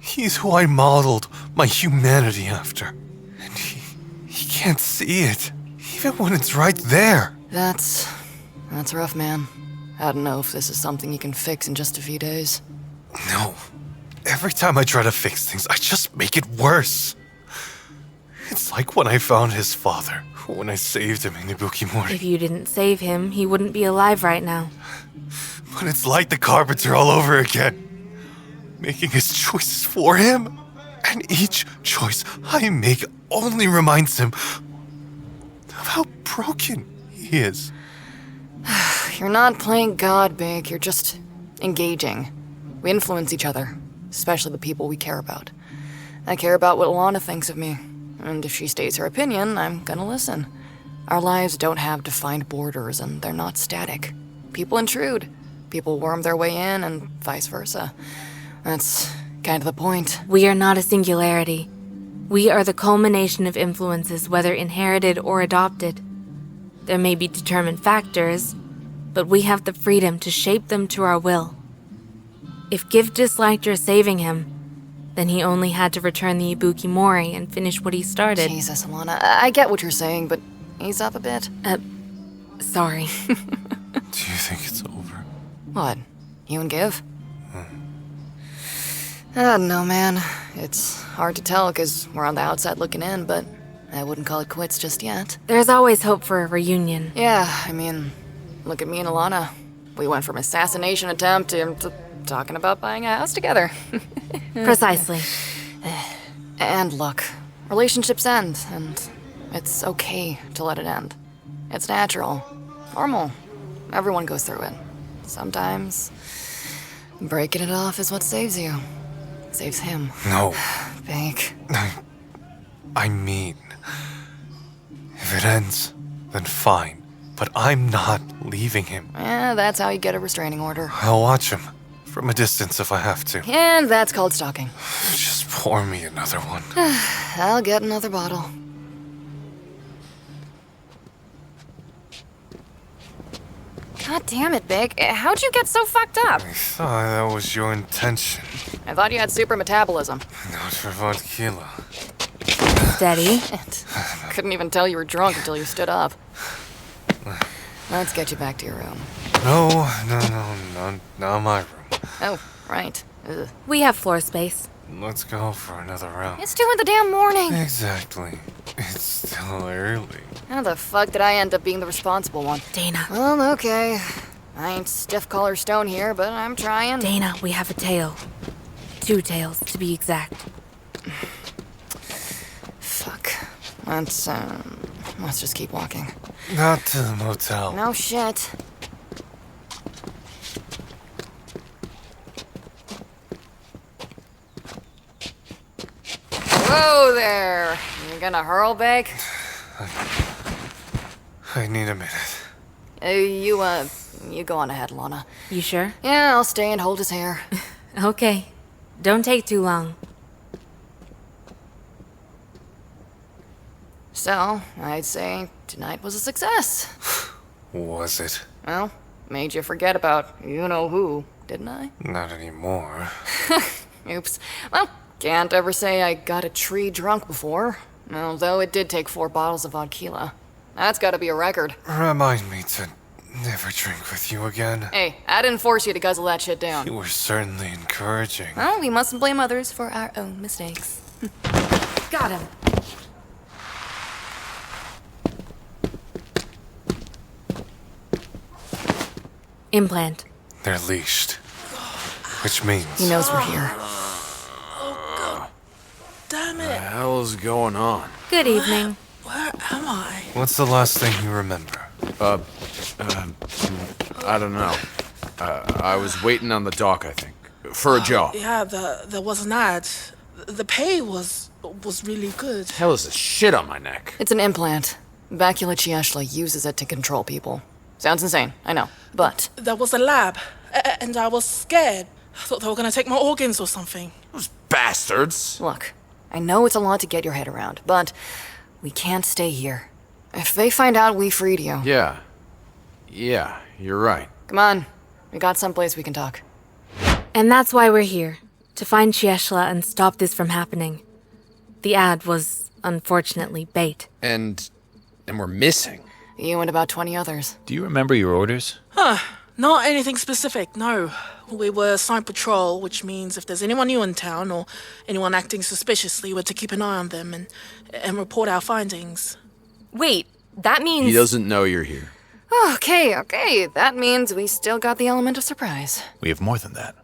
[SPEAKER 10] He's who I modeled my humanity after. And he can't see it, even when it's right there.
[SPEAKER 12] That's rough, man. I don't know if this is something you can fix in just a few days.
[SPEAKER 10] No. Every time I try to fix things, I just make it worse. It's like when I found his father, when I saved him in Ibuki-mori.
[SPEAKER 15] If you didn't save him, he wouldn't be alive right now.
[SPEAKER 10] But it's like the carpenter all over again. Making his choices for him. And each choice I make only reminds him of how broken he is.
[SPEAKER 12] You're not playing God, Big. You're just engaging. We influence each other, especially the people we care about. I care about what Lana thinks of me, and if she states her opinion, I'm gonna listen. Our lives don't have defined borders, and they're not static. People intrude. People worm their way in, and vice versa. That's kind of the point.
[SPEAKER 15] We are not a singularity. We are the culmination of influences, whether inherited or adopted. There may be determined factors, but we have the freedom to shape them to our will. If Give disliked your saving him, then he only had to return the Ibuki-mori and finish what he started.
[SPEAKER 12] Jesus, Alana, I get what you're saying, but ease up a bit.
[SPEAKER 15] Sorry.
[SPEAKER 10] Do you think it's over?
[SPEAKER 12] What? You and Give? I don't know, man. It's hard to tell because we're on the outside looking in, but I wouldn't call it quits just yet.
[SPEAKER 15] There's always hope for a reunion.
[SPEAKER 12] Yeah, I mean, look at me and Alana. We went from assassination attempt to talking about buying a house together.
[SPEAKER 15] Precisely.
[SPEAKER 12] And look, relationships end, and it's okay to let it end. It's natural, normal. Everyone goes through it. Sometimes breaking it off is what saves you. Saves him.
[SPEAKER 10] No.
[SPEAKER 12] Bank.
[SPEAKER 10] I mean, if it ends, then fine. but I'm not leaving him.
[SPEAKER 12] That's how you get a restraining order.
[SPEAKER 10] I'll watch him. From a distance if I have to.
[SPEAKER 12] And that's called stalking.
[SPEAKER 10] Just pour me another one.
[SPEAKER 12] I'll get another bottle. God damn it, Big. How'd you get so fucked up?
[SPEAKER 10] I thought that was your intention.
[SPEAKER 12] I thought you had super metabolism.
[SPEAKER 10] Not for vodka.
[SPEAKER 15] Steady.
[SPEAKER 12] Couldn't even tell you were drunk until you stood up. Let's get you back to your room.
[SPEAKER 10] No, not my room.
[SPEAKER 12] Oh, right. Ugh.
[SPEAKER 15] We have floor space.
[SPEAKER 10] Let's go for another round.
[SPEAKER 12] It's 2 in the damn morning.
[SPEAKER 10] Exactly. It's still early.
[SPEAKER 12] How the fuck did I end up being the responsible one?
[SPEAKER 15] Dana.
[SPEAKER 12] Well, okay. I ain't stiff collar stone here, but I'm trying.
[SPEAKER 15] Dana, we have a tail. 2 tails, to be exact.
[SPEAKER 12] Fuck. Let's just keep walking.
[SPEAKER 10] Not to the motel.
[SPEAKER 12] No shit. Whoa there! You gonna hurl, Bake?
[SPEAKER 10] I need a minute.
[SPEAKER 12] You go on ahead, Lana.
[SPEAKER 15] You sure?
[SPEAKER 12] Yeah, I'll stay and hold his hair.
[SPEAKER 15] Okay. Don't take too long.
[SPEAKER 12] So, I'd say tonight was a success.
[SPEAKER 10] Was it?
[SPEAKER 12] Well, made you forget about you-know-who, didn't I?
[SPEAKER 10] Not anymore.
[SPEAKER 12] Oops. Well, can't ever say I got a tree drunk before. Although it did take 4 bottles of vodka. That's gotta be a record.
[SPEAKER 10] Remind me to never drink with you again.
[SPEAKER 12] Hey, I didn't force you to guzzle that shit down.
[SPEAKER 10] You were certainly encouraging.
[SPEAKER 12] Well, we mustn't blame others for our own mistakes.
[SPEAKER 15] Got him. Implant.
[SPEAKER 10] They're leashed. Which means...
[SPEAKER 12] He knows we're here.
[SPEAKER 14] Damn
[SPEAKER 9] What
[SPEAKER 14] it.
[SPEAKER 9] the hell is going on?
[SPEAKER 15] Good evening.
[SPEAKER 14] Where am I?
[SPEAKER 10] What's the last thing you remember?
[SPEAKER 9] I don't know. I was waiting on the dock, I think. For a job.
[SPEAKER 14] Yeah, there was an ad. The pay was really good.
[SPEAKER 9] Hell is this shit on my neck?
[SPEAKER 12] It's an implant. Bacula Chieshla uses it to control people. Sounds insane, I know. But
[SPEAKER 14] There was a lab, and I was scared. I thought they were gonna take my organs or something.
[SPEAKER 9] Those bastards.
[SPEAKER 12] look, I know it's a lot to get your head around, but we can't stay here. If they find out we freed you...
[SPEAKER 9] Yeah, you're right.
[SPEAKER 12] Come on, we got someplace we can talk.
[SPEAKER 15] And that's why we're here. To find Chieshla and stop this from happening. The ad was, unfortunately, bait.
[SPEAKER 9] And we're missing.
[SPEAKER 12] You and about 20 others.
[SPEAKER 9] Do you remember your orders?
[SPEAKER 14] Not anything specific, no. We were assigned patrol, which means if there's anyone new in town or anyone acting suspiciously, we're to keep an eye on them and report our findings.
[SPEAKER 7] Wait, that means...
[SPEAKER 9] He doesn't know you're here.
[SPEAKER 12] Okay. That means we still got the element of surprise.
[SPEAKER 9] We have more than that.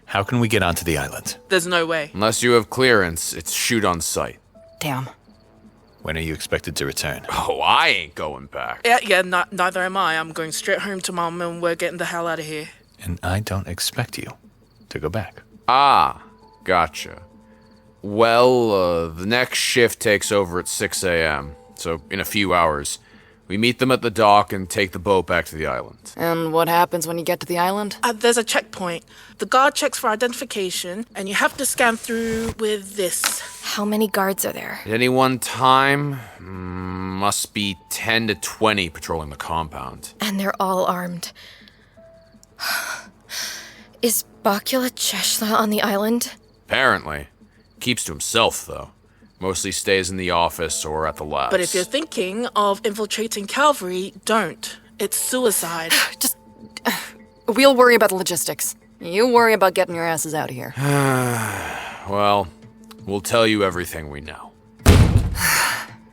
[SPEAKER 9] How can we get onto the island?
[SPEAKER 14] There's no way.
[SPEAKER 9] Unless you have clearance, it's shoot on sight.
[SPEAKER 12] Damn.
[SPEAKER 9] When are you expected to return? Oh, I ain't going back.
[SPEAKER 14] Yeah, neither am I. I'm going straight home to Mom and we're getting the hell out of here.
[SPEAKER 9] And I don't expect you to go back.
[SPEAKER 16] Ah, gotcha. Well, the next shift takes over at 6 a.m., so in a few hours. We meet them at the dock and take the boat back to the island.
[SPEAKER 12] And what happens when you get to the island?
[SPEAKER 14] There's a checkpoint. The guard checks for identification, and you have to scan through with this.
[SPEAKER 7] How many guards are there?
[SPEAKER 16] At any one time, must be 10 to 20 patrolling the compound.
[SPEAKER 7] And they're all armed. Is Bacula Chieshla on the island?
[SPEAKER 16] Apparently. Keeps to himself, though. Mostly stays in the office or at the labs.
[SPEAKER 14] But if you're thinking of infiltrating cavalry, don't. It's suicide.
[SPEAKER 12] We'll worry about the logistics. You worry about getting your asses out of here.
[SPEAKER 16] Well, we'll tell you everything we know.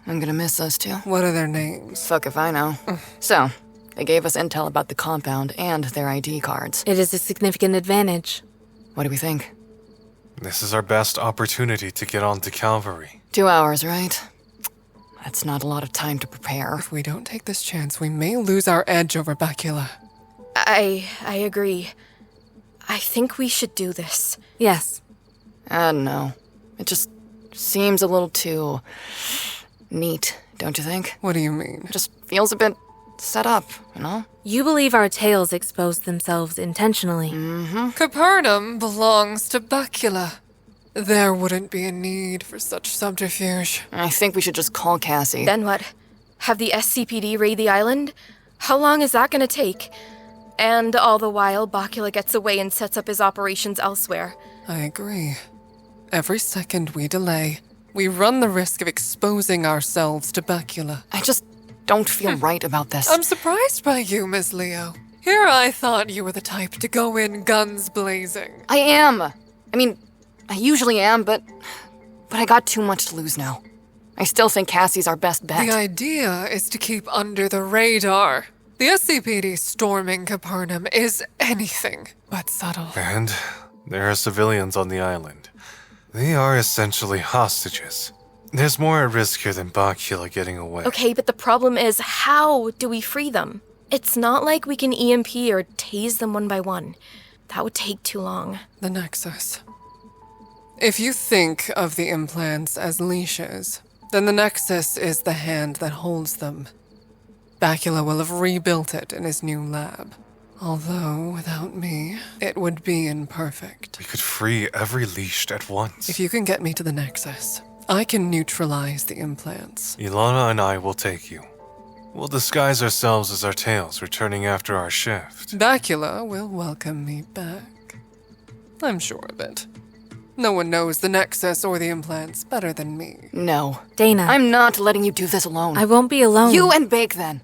[SPEAKER 12] I'm gonna miss those two.
[SPEAKER 13] What are their names?
[SPEAKER 12] Fuck if I know. So, they gave us intel about the compound and their ID cards.
[SPEAKER 15] It is a significant advantage.
[SPEAKER 12] What do we think?
[SPEAKER 10] This is our best opportunity to get on to Calvary.
[SPEAKER 12] 2 hours, right? That's not a lot of time to prepare.
[SPEAKER 13] If we don't take this chance, we may lose our edge over Bacula.
[SPEAKER 7] I agree. I think we should do this.
[SPEAKER 15] Yes.
[SPEAKER 12] I don't know. It just seems a little too neat, don't you think?
[SPEAKER 13] What do you mean?
[SPEAKER 12] Just feels a bit set up, you know?
[SPEAKER 15] You believe our tales exposed themselves intentionally.
[SPEAKER 13] Capernaum belongs to Bacula. There wouldn't be a need for such subterfuge.
[SPEAKER 12] I think we should just call Cassie.
[SPEAKER 7] Then what? Have the SCPD raid the island? How long is that gonna take? And all the while, Bacula gets away and sets up his operations elsewhere.
[SPEAKER 13] I agree. Every second we delay, we run the risk of exposing ourselves to Bacula.
[SPEAKER 12] I just don't feel right about this.
[SPEAKER 13] I'm surprised by you, Miss Leo. Here I thought you were the type to go in guns blazing.
[SPEAKER 12] I am. I mean, I usually am, but I got too much to lose now. I still think Cassie's our best bet.
[SPEAKER 13] The idea is to keep under the radar. The SCPD storming Capernaum is anything but subtle.
[SPEAKER 10] And there are civilians on the island. They are essentially hostages. There's more at risk here than Bacula getting away.
[SPEAKER 7] Okay, but the problem is, how do we free them? It's not like we can EMP or tase them one by one. That would take too long.
[SPEAKER 13] The Nexus. If you think of the implants as leashes, then the Nexus is the hand that holds them. Bacula will have rebuilt it in his new lab. Although, without me, it would be imperfect.
[SPEAKER 10] We could free every leashed at once.
[SPEAKER 13] If you can get me to the Nexus, I can neutralize the implants.
[SPEAKER 10] Ilana and I will take you. We'll disguise ourselves as our tails, returning after our shift.
[SPEAKER 13] Bacula will welcome me back. I'm sure of it. No one knows the Nexus or the implants better than me.
[SPEAKER 12] No.
[SPEAKER 15] Dana.
[SPEAKER 12] I'm not letting you do this alone.
[SPEAKER 15] I won't be alone.
[SPEAKER 12] You and Bake, then.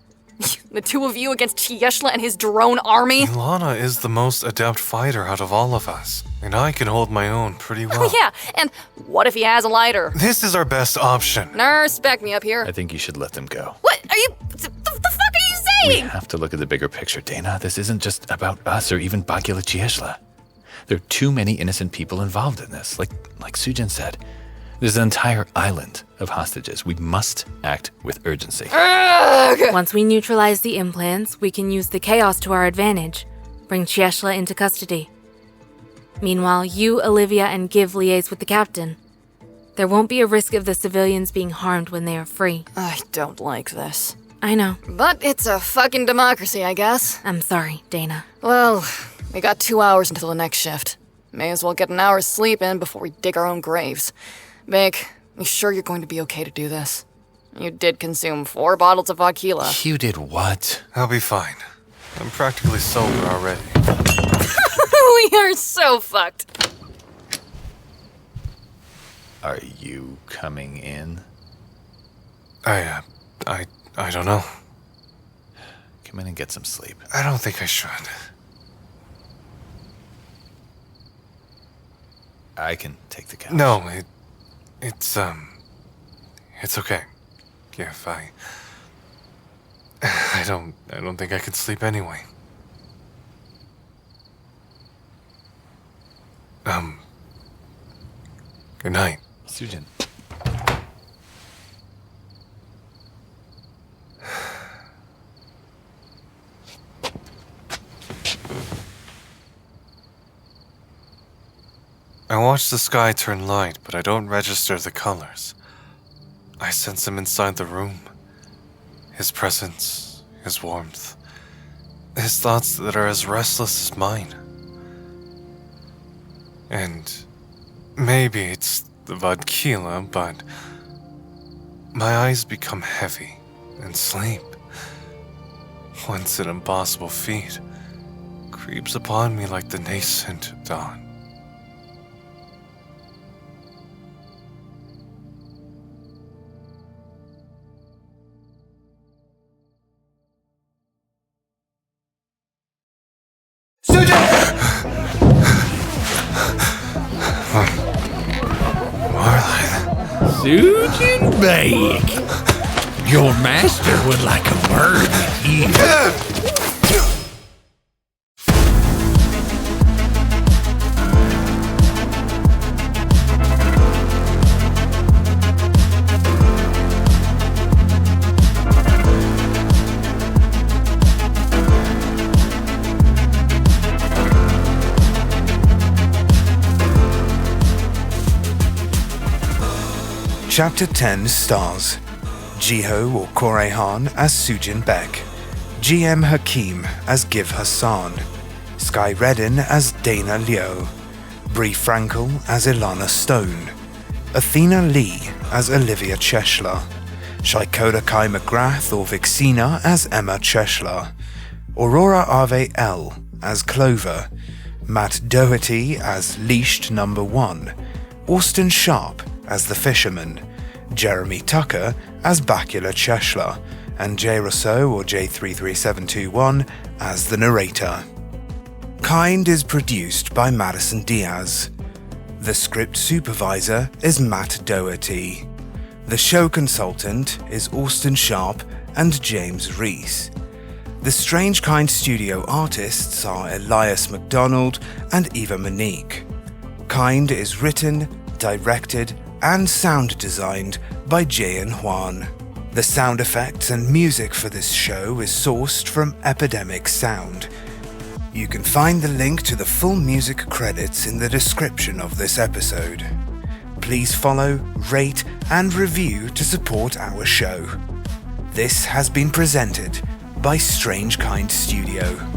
[SPEAKER 12] The two of you against Chieshla and his drone army?
[SPEAKER 10] Ilana is the most adept fighter out of all of us, and I can hold my own pretty well.
[SPEAKER 12] Oh, yeah, and what if he has a lighter?
[SPEAKER 10] This is our best option.
[SPEAKER 12] Nurse, back me up here.
[SPEAKER 9] I think you should let them go.
[SPEAKER 12] What are you... The fuck are you saying?
[SPEAKER 9] We have to look at the bigger picture, Dana. This isn't just about us or even Bacula Chieshla. There are too many innocent people involved in this. Like Sujin said, there's an entire island of hostages. We must act with urgency.
[SPEAKER 15] Once we neutralize the implants, we can use the chaos to our advantage. Bring Chieshla into custody. Meanwhile, you, Olivia, and Give liaise with the captain. There won't be a risk of the civilians being harmed when they are free.
[SPEAKER 12] I don't like this.
[SPEAKER 15] I know.
[SPEAKER 12] But it's a fucking democracy, I guess.
[SPEAKER 15] I'm sorry, Dana.
[SPEAKER 12] Well, we got 2 hours until the next shift. May as well get an hour's sleep in before we dig our own graves. Vic, you sure you're going to be okay to do this? You did consume 4 bottles of vodka.
[SPEAKER 9] You did what?
[SPEAKER 10] I'll be fine. I'm practically sober already.
[SPEAKER 12] We are so fucked.
[SPEAKER 9] Are you coming in?
[SPEAKER 10] I don't know.
[SPEAKER 9] Come in and get some sleep.
[SPEAKER 10] I don't think I should.
[SPEAKER 9] I can take the couch.
[SPEAKER 10] No, it's okay. Yeah, if I don't think I could sleep anyway. Good night.
[SPEAKER 9] Sujin.
[SPEAKER 10] I watch the sky turn light, but I don't register the colors. I sense him inside the room. His presence, his warmth, his thoughts that are as restless as mine. And maybe it's the vodka, but my eyes become heavy and sleep. Once an impossible feat creeps upon me like the nascent dawn.
[SPEAKER 11] Sujin Bake. Your master would like a word with you.
[SPEAKER 5] Chapter 10 stars Jiho or KoreHan as Sujin Beck, GM Hakim as Giv Hassan, Skye Redden as Dana Liu, Bree Frankel as Ilana Stone, Athena Lee as Olivia Cheshler, Shykodah-Khi McGrath or Vixina as Emma Cheshler, Aurora Ave-L as Clover, Matt Doherty as Leashed Number 1, Austin Sharp as the Fisherman, Jeremy Tucker as Bacula Cheshler, and Roussouw or J33721 as the narrator. Kind is produced by Madison Diaz. The script supervisor is Matt Doherty. The show consultant is Austin Sharp and James Reece. The Strange Kind studio artists are Elias McDonald and Eva Monique. Kind is written, directed, and sound designed by Jae-in Hwan. The sound effects and music for this show is sourced from Epidemic Sound. You can find the link to the full music credits in the description of this episode. Please follow, rate, and review to support our show. This has been presented by Strange Kind Studio.